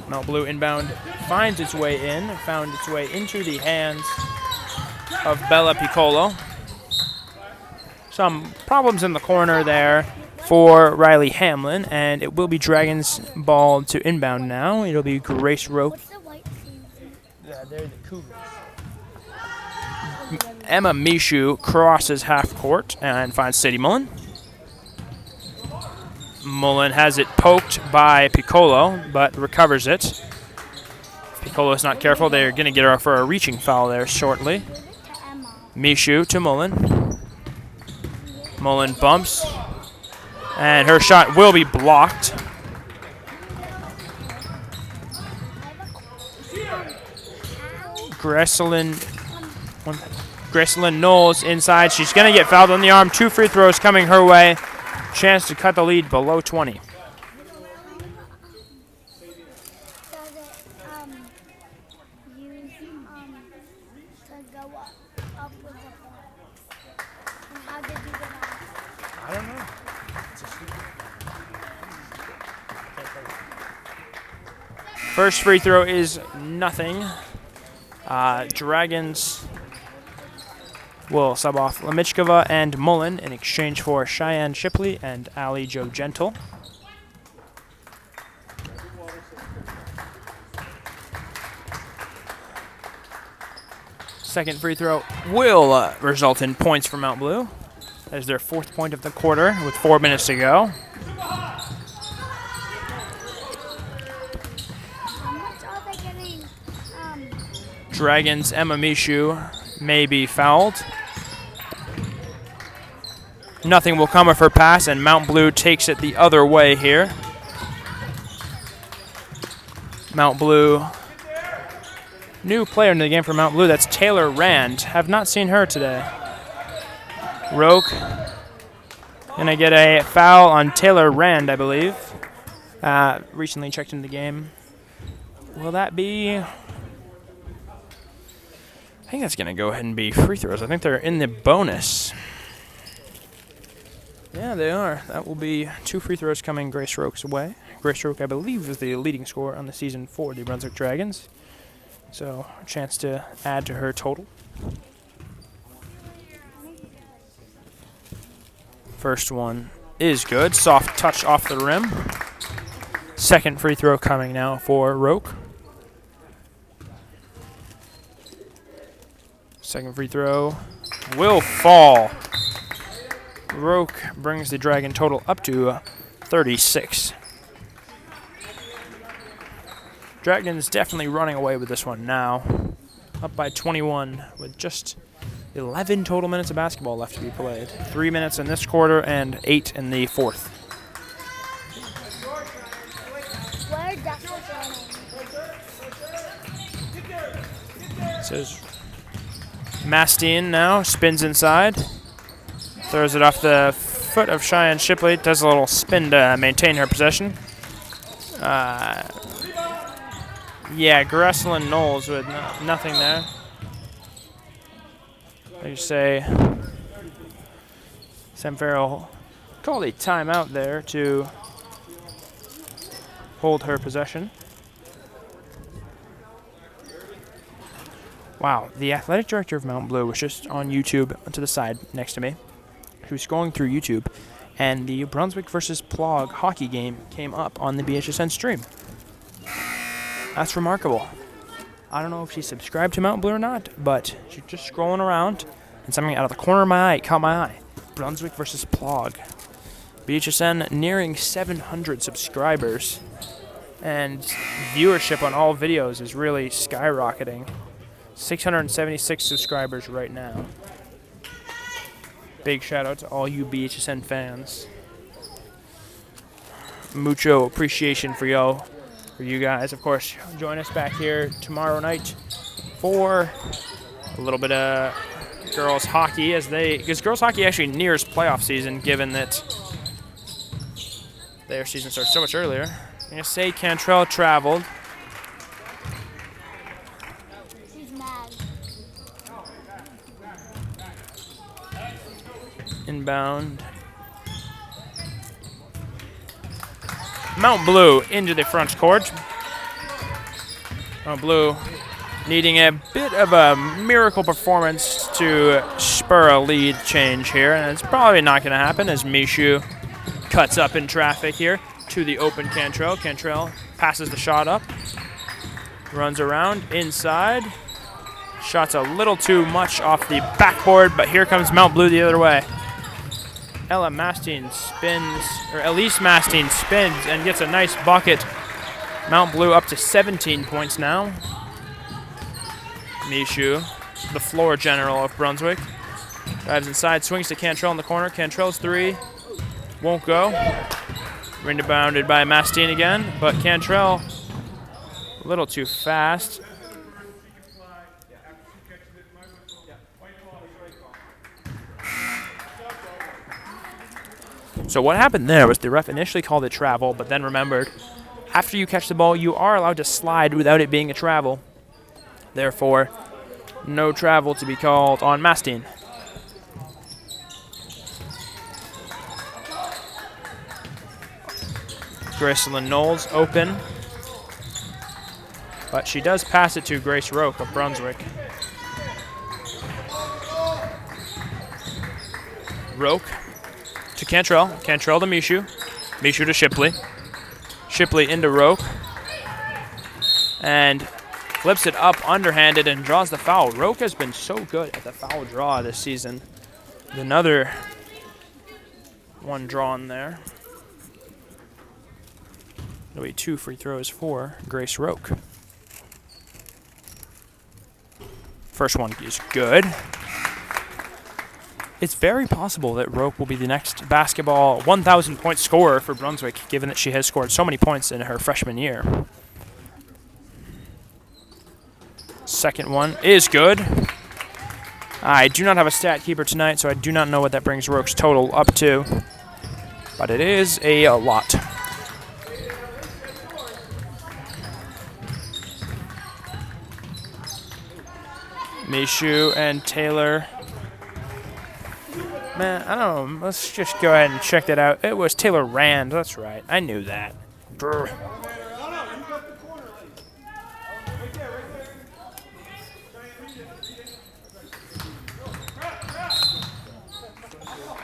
Mount Blue inbound finds its way in. Found its way into the hands of Bella Piccolo. Some problems in the corner there for Riley Hamlin, and it will be Dragons ball to inbound now. It'll be Grace Roque. What's the white team? Yeah, they're the Cougars. Emma Mishu crosses half court and finds Sadie Mullen. Mullen has it poked by Piccolo, but recovers it. Piccolo is not careful. They're going to get her for a reaching foul there shortly. Mishu to Mullen. Mullen bumps. And her shot will be blocked. Gresselin Knowles inside. She's going to get fouled on the arm. 2 free throws coming her way. Chance to cut the lead below 20. Does it use to go up with the points? And how did you get out? I don't know. First free throw is nothing. Dragons will sub off Lemichkova and Mullen in exchange for Cheyenne Shipley and Allie Jo Gentle. Second free throw will result in points for Mount Blue. That is their 4th point of the quarter with 4 minutes to go. are they getting? Dragons Emma Mishu may be fouled. Nothing will come of her pass, and Mount Blue takes it the other way here. Mount Blue, new player in the game for Mount Blue. That's Taylor Rand. Have not seen her today. Roke gonna get a foul on Taylor Rand, I believe. Recently checked into the game. Will that be? I think that's gonna go ahead and be free throws. I think they're in the bonus. Yeah, they are. That will be 2 free throws coming Grace Roke's way. Grace Roke, I believe, is the leading scorer on the season for the Brunswick Dragons. So, a chance to add to her total. First one is good. Soft touch off the rim. Second free throw coming now for Roke. Second free throw will fall. Roke brings the Dragon total up to 36. Dragons definitely running away with this one now. Up by 21 with just 11 total minutes of basketball left to be played. 3 minutes in this quarter and 8 in the fourth. Where Dexter's running? Says Mastine now spins inside. Throws it off the foot of Cheyenne Shipley. Does a little spin to maintain her possession. Yeah, Gresslin Knowles with nothing there. Like you say, Sam Farrell called a timeout there to hold her possession. Wow, the athletic director of Mount Blue was just on YouTube to the side next to me. He was scrolling through YouTube, and the Brunswick versus Plog hockey game came up on the BHSN stream. That's remarkable. I don't know if she subscribed to Mount Blue or not, but she's just scrolling around, and something out of the corner of my eye caught my eye. Brunswick versus Plog. BHSN nearing 700 subscribers, and viewership on all videos is really skyrocketing. 676 subscribers right now. Big shout out to all you BHSN fans. Mucho appreciation for you guys. Of course, join us back here tomorrow night for a little bit of girls hockey because girls hockey actually nears playoff season, given that their season starts so much earlier. I'm gonna say Cantrell traveled. She's mad. Inbound. Mount Blue into the front court. Mount Blue needing a bit of a miracle performance to spur a lead change here, and it's probably not going to happen as Mishu cuts up in traffic here to the open Cantrell. Cantrell passes the shot up, runs around inside. Shot's a little too much off the backboard, but here comes Mount Blue the other way. Elise Mastine spins and gets a nice bucket. Mount Blue up to 17 points now. Mishu, the floor general of Brunswick, drives inside, swings to Cantrell in the corner. Cantrell's three won't go. Rebounded by Mastine again, but Cantrell a little too fast. So what happened there was the ref initially called it travel, but then remembered, after you catch the ball, you are allowed to slide without it being a travel. Therefore, no travel to be called on Mastine. Gresslin Knowles open, but she does pass it to Grace Roke of Brunswick. Roke to Cantrell. Cantrell to Mishu. Mishu to Shipley. Shipley into Roke. And flips it up underhanded and draws the foul. Roke has been so good at the foul draw this season. Another one drawn there. There'll be 2 free throws for Grace Roke. First one is good. It's very possible that Roque will be the next basketball 1,000-point scorer for Brunswick, given that she has scored so many points in her freshman year. Second one is good. I do not have a stat keeper tonight, so I do not know what that brings Roque's total up to, but it is a lot. Mishu and Taylor. Man, I don't know. Let's just go ahead and check that out. It was Taylor Rand. That's right. I knew that. Brr.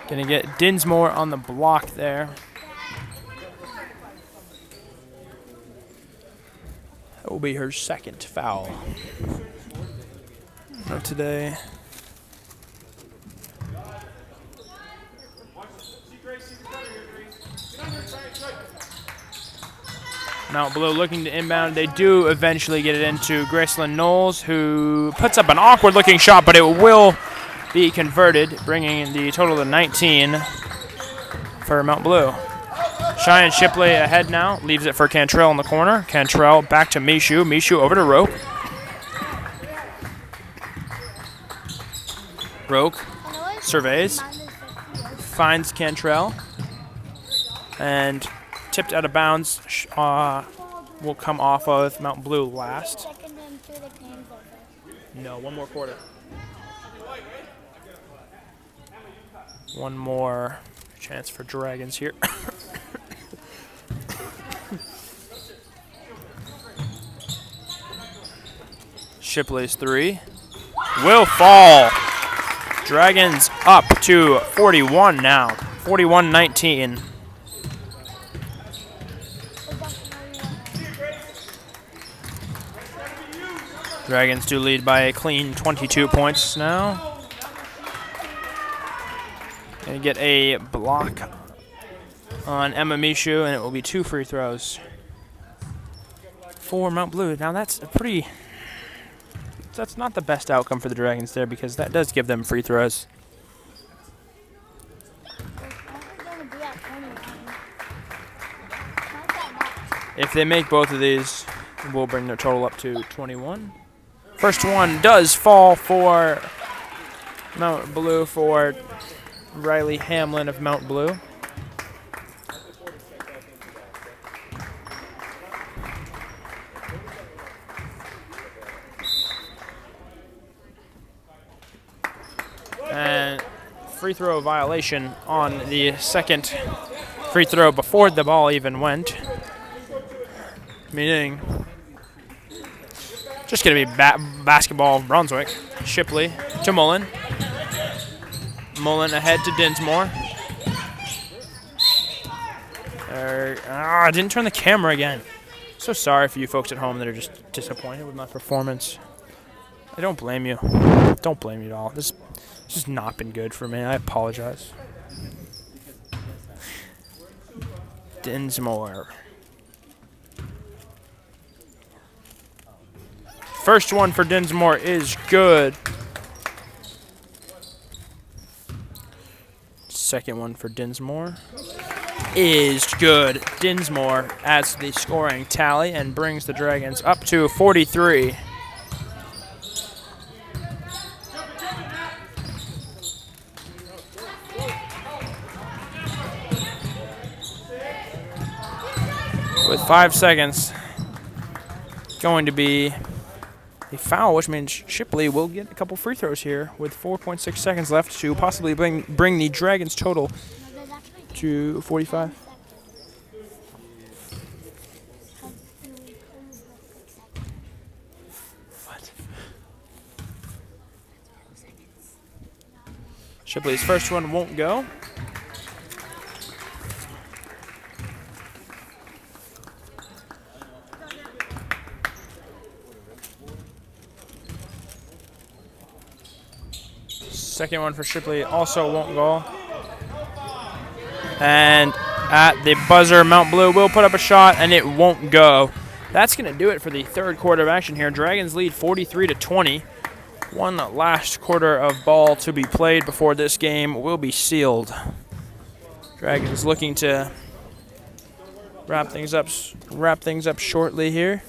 Gonna get Dinsmore on the block there. That will be her second foul of today. Mount Blue looking to inbound. They do eventually get it into Gracelyn Knowles, who puts up an awkward-looking shot, but it will be converted, bringing the total to 19 for Mount Blue. Cheyenne Shipley ahead now, leaves it for Cantrell in the corner. Cantrell back to Mishu. Mishu over to Roque. Roque surveys, finds Cantrell, and tipped out of bounds. Will come off of Mount Blue last. No, one more quarter. One more chance for Dragons here. Shipley's three will fall. Dragons up to 41 now. 41-19. Dragons do lead by a clean 22 points now. Gonna get a block on Emma Mishu, and it will be 2 free throws for Mount Blue. Now that's not the best outcome for the Dragons there, because that does give them free throws. If they make both of these, we'll bring their total up to 21. First one does fall for Mount Blue, for Riley Hamlin of Mount Blue. And free throw violation on the second free throw before the ball even went. Meaning just going to be basketball Brunswick. Shipley to Mullen. Mullen ahead to Dinsmore. I didn't turn the camera again. So sorry for you folks at home that are just disappointed with my performance. I don't blame you. Don't blame you at all. This has not been good for me. I apologize. Dinsmore. First one for Dinsmore is good. Second one for Dinsmore is good. Dinsmore adds the scoring tally and brings the Dragons up to 43. With 5 seconds, going to be a foul, which means Shipley will get a couple free throws here with 4.6 seconds left to possibly bring the Dragons total to 45. What? Shipley's first one won't go. Second one for Shipley also won't go. And at the buzzer, Mount Blue will put up a shot, and it won't go. That's going to do it for the third quarter of action here. Dragons lead 43-20. One last quarter of ball to be played before this game will be sealed. Dragons looking to wrap things up shortly here.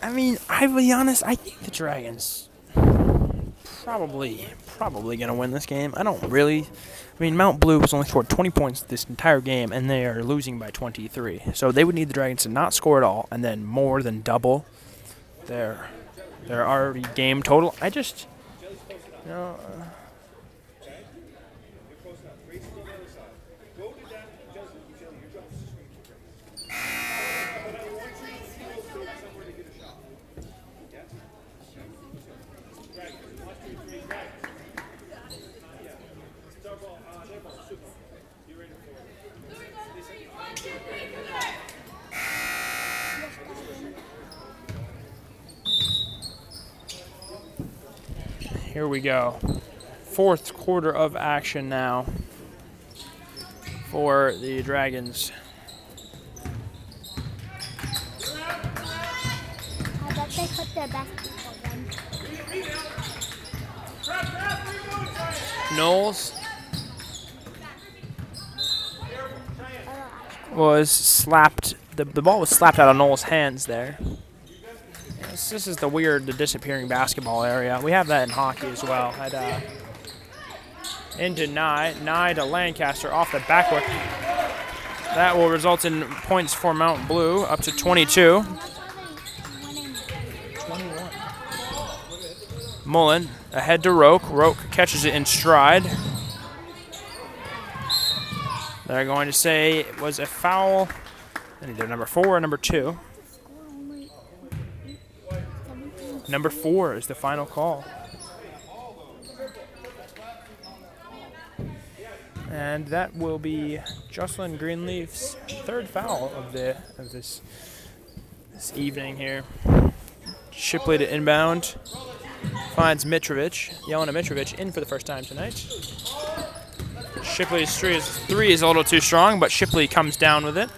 I mean, I'll be honest, I think the Dragons probably going to win this game. Mount Blue has only scored 20 points this entire game, and they are losing by 23. So they would need the Dragons to not score at all, and then more than double their already game total. I just, Here we go. Fourth quarter of action now for the Dragons. I bet they put their best people in. Knowles was slapped. The ball was slapped out of Knowles' hands there. This is the disappearing basketball area. We have that in hockey as well. Into Nye to Lancaster off the backboard. That will result in points for Mount Blue, up to 22. 21. Mullen ahead to Roque. Roque catches it in stride. They're going to say it was a foul. And either number 4 or number 2. Number 4 is the final call. And that will be Jocelyn Greenleaf's third foul of this evening here. Shipley to inbound. Finds Mitrovic. Jelena Mitrovic in for the first time tonight. Shipley's three is a little too strong, but Shipley comes down with it.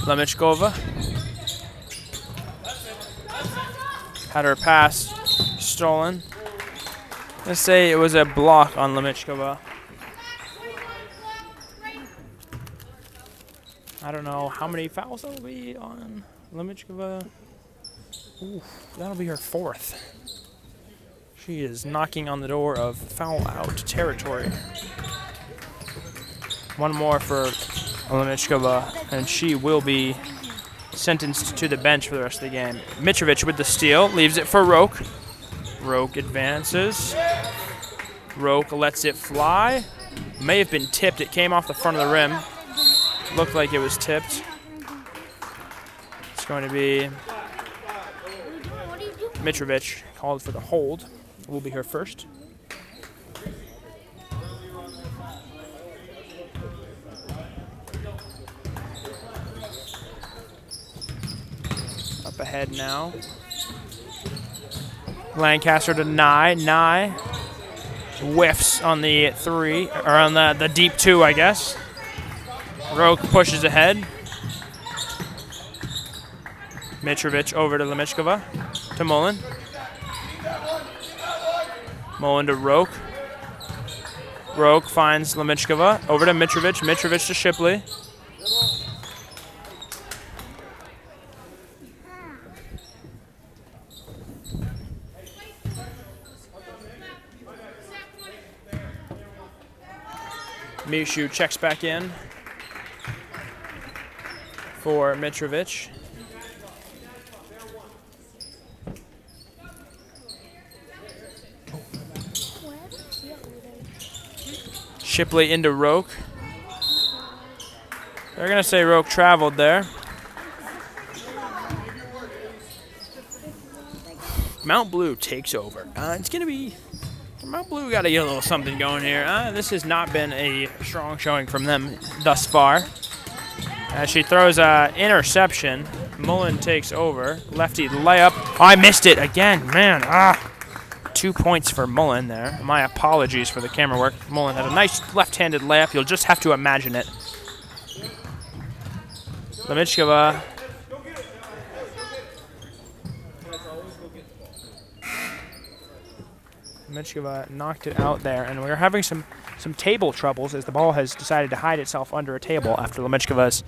Lemichkova had her pass stolen. Let's say it was a block on Lemichkova. I don't know how many fouls that will be on Lemichkova. Ooh, that'll be her 4th. She is knocking on the door of foul out territory. One more for Lemichkova, and she will be sentenced to the bench for the rest of the game. Mitrovic with the steal, leaves it for Roque. Roque advances. Roque lets it fly. May have been tipped. It came off the front of the rim. Looked like it was tipped. It's going to be Mitrovic called for the hold. It will be her first. Up ahead now. Lancaster to Nye. Nye whiffs on the 3, or on the deep 2, I guess. Roque pushes ahead. Mitrovic over to Lemichkova. To Mullen. Mullen to Roque. Roque finds Lemichkova. Over to Mitrovic. Mitrovic to Shipley. Mishu checks back in for Mitrovic. Shipley into Roque. They're going to say Roque traveled there. Mount Blue takes over. It's going to be... Mount Blue got to get a little something going here. This has not been a strong showing from them thus far. As she throws an interception, Mullen takes over. Lefty layup. Oh, I missed it again, man. 2 points for Mullen there. My apologies for the camera work. Mullen had a nice left-handed layup. You'll just have to imagine it. Lemichkova. Lemichkova knocked it out there, and we're having some table troubles as the ball has decided to hide itself under a table after Lemichkova's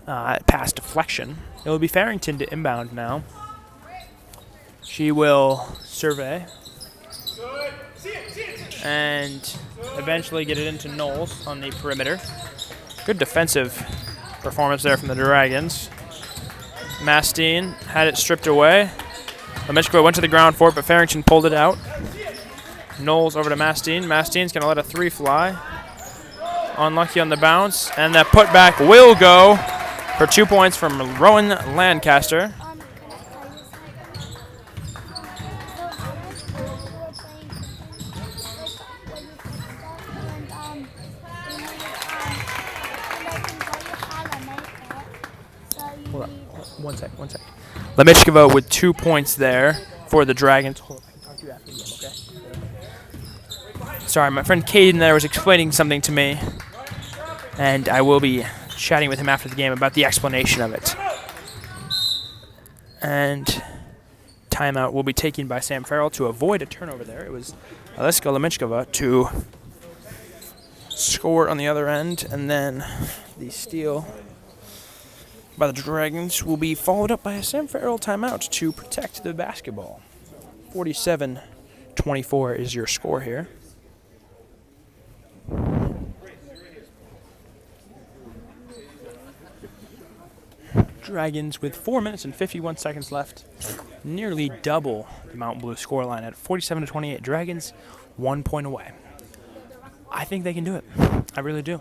pass deflection. It will be Farmington to inbound now. She will survey and eventually get it into Knowles on the perimeter. Good defensive performance there from the Dragons. Mastine had it stripped away. Lemichkova went to the ground for it, but Farmington pulled it out. Knowles over to Mastine. Mastine's going to let a three fly. Unlucky on the bounce, and that putback will go for 2 points from Rowan Lancaster. Hold on. One sec. Lemichkova with 2 points there for the Dragons. Hold on, I can talk to you after the game, okay? Sorry, my friend Caden there was explaining something to me, and I will be chatting with him after the game about the explanation of it. And timeout will be taken by Sam Farrell to avoid a turnover there. It was Aleska Lemichkova to score on the other end, and then the steal by the Dragons will be followed up by a Sam Farrell timeout to protect the basketball. 47-24 is your score here. Dragons with 4 minutes and 51 seconds left. Nearly double the Mountain Blue scoreline at 47-28. Dragons 1 point away. I think they can do it. I really do.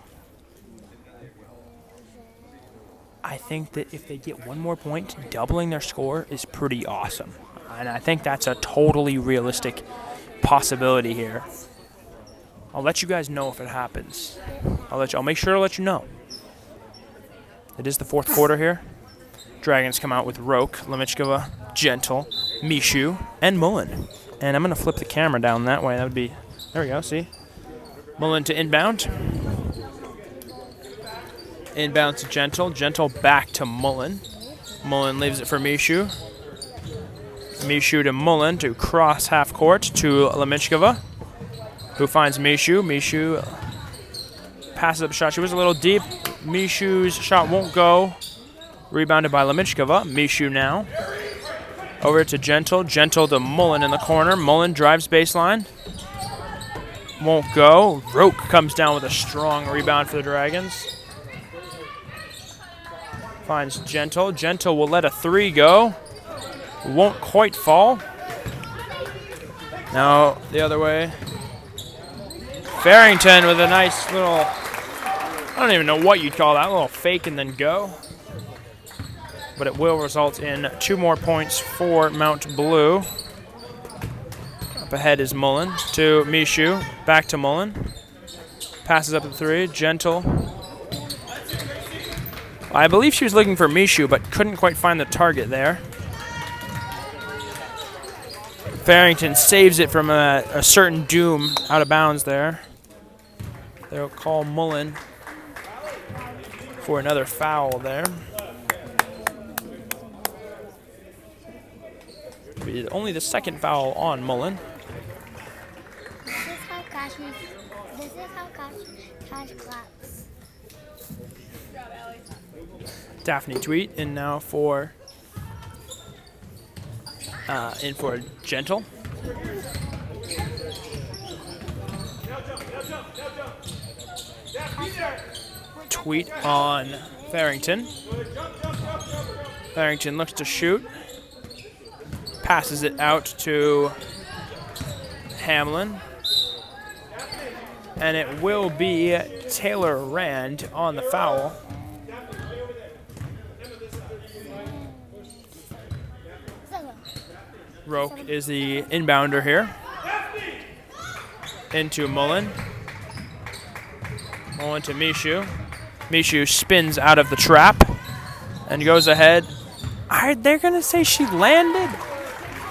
I think that if they get 1 more point, doubling their score is pretty awesome. And I think that's a totally realistic possibility here. I'll let you guys know if it happens. I'll make sure to let you know. It is the fourth quarter here. Dragons come out with Roke, Lemichkova, Gentle, Mishu, and Mullen. And I'm going to flip the camera down that way. That would be, there we go, see? Mullen to inbound. Inbound to Gentle. Gentle back to Mullen. Mullen leaves it for Mishu. Mishu to Mullen to cross half court to Lemichkova, who finds Mishu. Mishu passes up a shot. She was a little deep. Mishu's shot won't go. Rebounded by Lemichkova. Mishu now. Over to Gentle. Gentle to Mullen in the corner. Mullen drives baseline. Won't go. Roke comes down with a strong rebound for the Dragons. Finds Gentle. Gentle will let a three go. Won't quite fall. Now the other way. Farmington with a nice little, I don't even know what you'd call that, a little fake and then go. But it will result in 2 more points for Mount Blue. Up ahead is Mullen to Mishu. Back to Mullen. Passes up the three. Gentle. I believe she was looking for Mishu, but couldn't quite find the target there. Farmington saves it from a certain doom out of bounds there. They'll call Mullen for another foul there. Only the second foul on Mullen. This is how Caz claps. Daphne Tweet in now for Gentle. Tweet on Farmington. Farmington looks to shoot. Passes it out to Hamlin. And it will be Taylor Rand on the foul. Roke is the inbounder here. Into Mullen. Mullen to Mishu. Mishu spins out of the trap and goes ahead. They're gonna say she landed.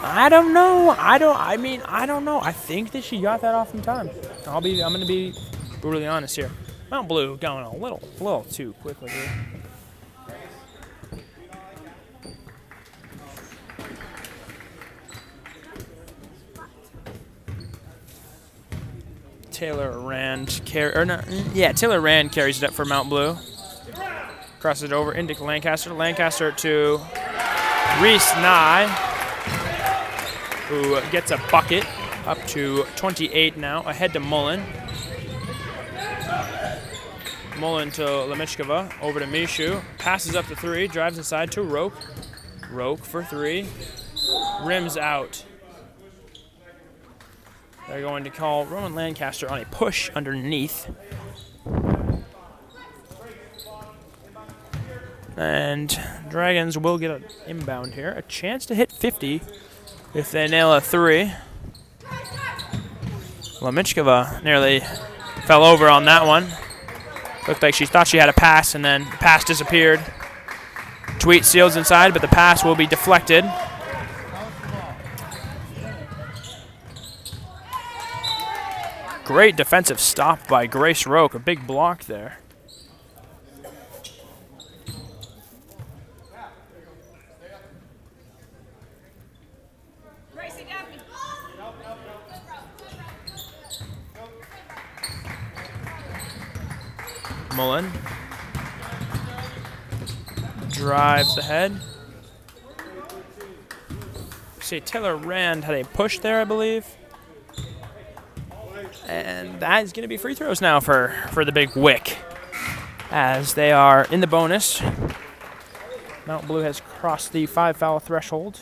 I don't know. I don't know. I think that she got that off in time. I'm gonna be brutally honest here. Mount Blue going a little too quickly here. Taylor Rand Taylor Rand carries it up for Mount Blue. Crosses it over into Lancaster. Lancaster to Reese Nye, who gets a bucket up to 28 now, ahead to Mullen. Mullen to Lemichkova, over to Mishu. Passes up to 3, drives inside to Roke. Roke for 3. Rims out. They're going to call Roman Lancaster on a push underneath. And Dragons will get an inbound here. A chance to hit 50 if they nail a 3. Lemichkova nearly fell over on that one. Looked like she thought she had a pass, and then the pass disappeared. Tweet seals inside, but the pass will be deflected. Great defensive stop by Grace Roke. A big block there. Mullen drives ahead. See, Taylor Rand had a push there, I believe. And that is going to be free throws now for the Big Wick, as they are in the bonus. Mount Blue has crossed the 5-foul threshold.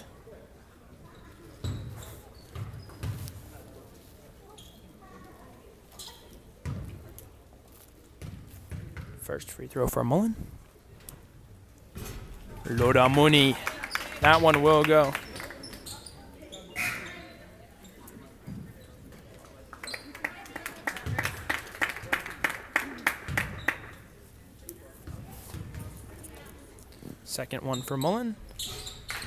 First free throw for Mullen. Loda Mooney. That one will go. Second one for Mullen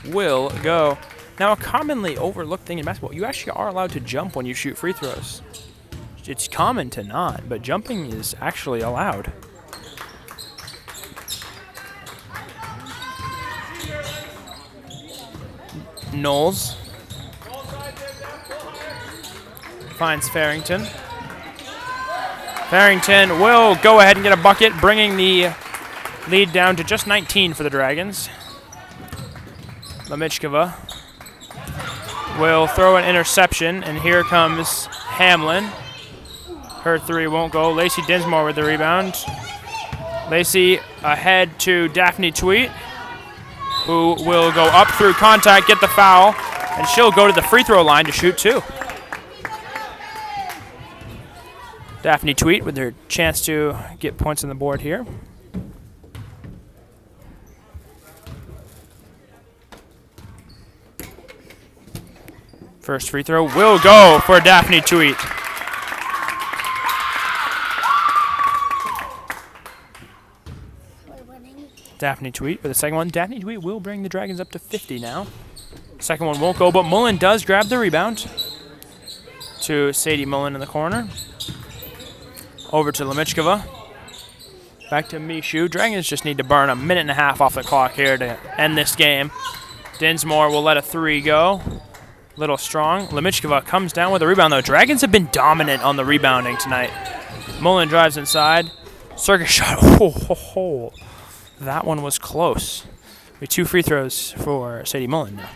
will go. Now, a commonly overlooked thing in basketball, you actually are allowed to jump when you shoot free throws. It's common to not, but jumping is actually allowed. Knowles finds Farrington. Farrington will go ahead and get a bucket, bringing the lead down to just 19 for the Dragons. Lemichkova will throw an interception, and here comes Hamlin. Her 3 won't go. Lacey Dinsmore with the rebound. Lacey ahead to Daphne Tweet, who will go up through contact, get the foul, and she'll go to the free throw line to shoot 2. Daphne Tweet with her chance to get points on the board here. First free throw will go for Daphne Tweet. Daphne Tweet with the second one. Daphne Tweet will bring the Dragons up to 50 now. Second one won't go, but Mullen does grab the rebound. To Sadie Mullen in the corner. Over to Lemichkova. Back to Mishu. Dragons just need to burn a minute and a half off the clock here to end this game. Dinsmore will let a 3 go. Little strong. Lemichkova comes down with a rebound, though. Dragons have been dominant on the rebounding tonight. Mullen drives inside. Circus shot. Oh. That one was close. We have 2 free throws for Sadie Mullen now.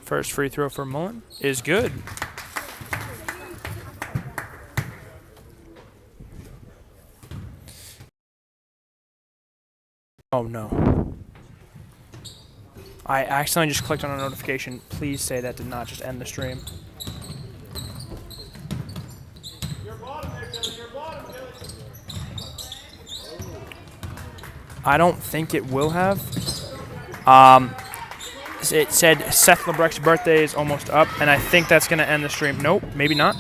First free throw for Mullen is good. no. I accidentally just clicked on a notification. Please say that did not just end the stream. I don't think it will have. It said Seth LeBrec's birthday is almost up, and I think that's going to end the stream. Nope, maybe not.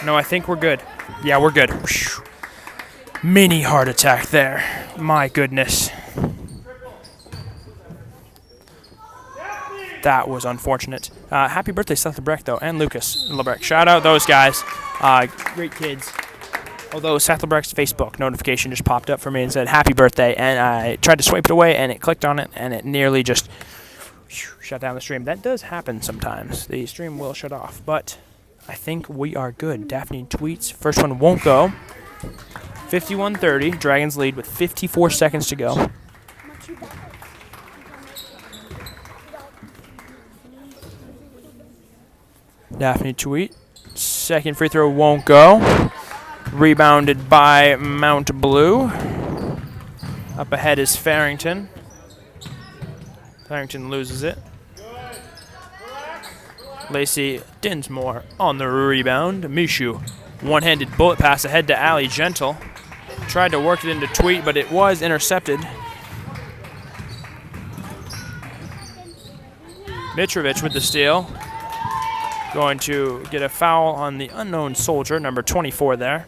No, I think we're good. Yeah, we're good. Whew. Mini heart attack there. My goodness. That was unfortunate. Happy birthday, Seth LeBrec, though, and Lucas LeBrec. Shout out those guys. Great kids. Although Seth LeBrec's Facebook notification just popped up for me and said happy birthday, and I tried to swipe it away, and it clicked on it, and it nearly just shut down the stream. That does happen sometimes. The stream will shut off, but I think we are good. Daphne tweets. First one won't go. 51-30. Dragons lead with 54 seconds to go. Daphne tweet. Second free throw won't go. Rebounded by Mount Blue. Up ahead is Farmington. Farmington loses it. Lacey Dinsmore on the rebound. Mishu, one-handed bullet pass ahead to Allie Gentle. Tried to work it into Tweet, but it was intercepted. Mitrovic with the steal. Going to get a foul on the unknown soldier, number 24 there.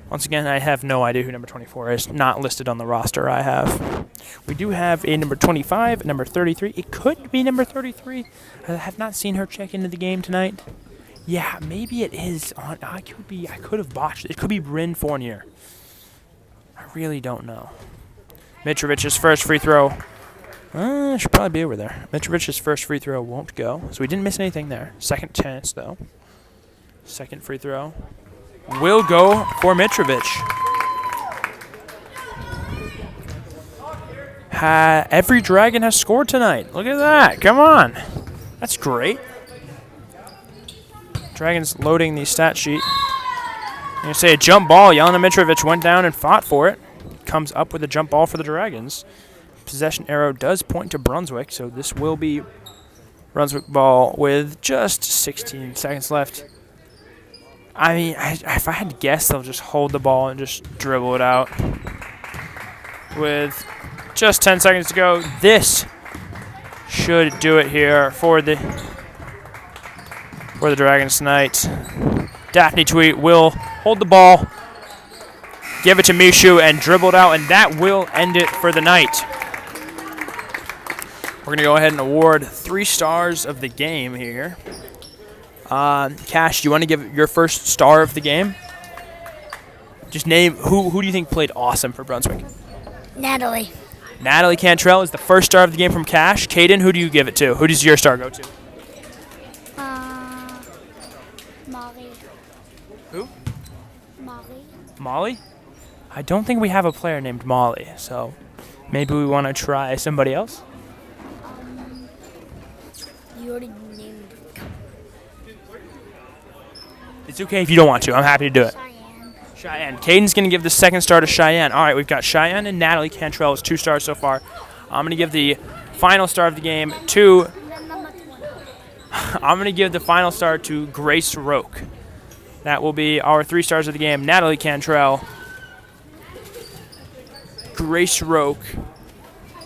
Once again, I have no idea who number 24 is. Not listed on the roster I have. We do have a number 25, number 33. It could be number 33. I have not seen her check into the game tonight. Yeah, maybe it is on. I could have botched it. It could be Bryn Fournier. I really don't know. Mitrovic's first free throw. Should probably be over there. Mitrovic's first free throw won't go, so we didn't miss anything there. Second chance, though. Second free throw will go for Mitrovic. Every Dragon has scored tonight. Look at that. Come on. That's great. Dragons loading the stat sheet. I'm going to say a jump ball. Jelena Mitrovic went down and fought for it. Comes up with a jump ball for the Dragons. Possession arrow does point to Brunswick, so this will be Brunswick ball with just 16 seconds left. I mean, if I had to guess, they'll just hold the ball and just dribble it out. With just 10 seconds to go, this should do it here for the Dragons tonight. Daphne Tweet will hold the ball, give it to Mishu, and dribble it out, and that will end it for the night. We're going to go ahead and award 3 stars of the game here. Cash, do you want to give your first star of the game? Just name, who do you think played awesome for Brunswick? Natalie. Natalie Cantrell is the first star of the game from Cash. Caden, who do you give it to? Who does your star go to? Molly. Who? Molly. Molly? I don't think we have a player named Molly, so maybe we want to try somebody else? You already named It's okay if you don't want to. I'm happy to do it. Cheyenne. Cheyenne. Caden's going to give the second star to Cheyenne. All right, we've got Cheyenne and Natalie Cantrell as 2 stars so far. I'm going to give the final star of the game to... I'm going to give the final star to Grace Roque. That will be our 3 stars of the game. Natalie Cantrell, Grace Roque,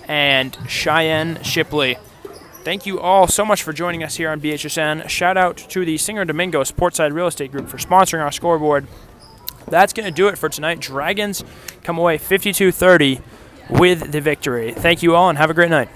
and Cheyenne Shipley. Thank you all so much for joining us here on BHSN. Shout out to the Singer Domingo Sportside Real Estate Group for sponsoring our scoreboard. That's going to do it for tonight. Dragons come away 52-30 with the victory. Thank you all and have a great night.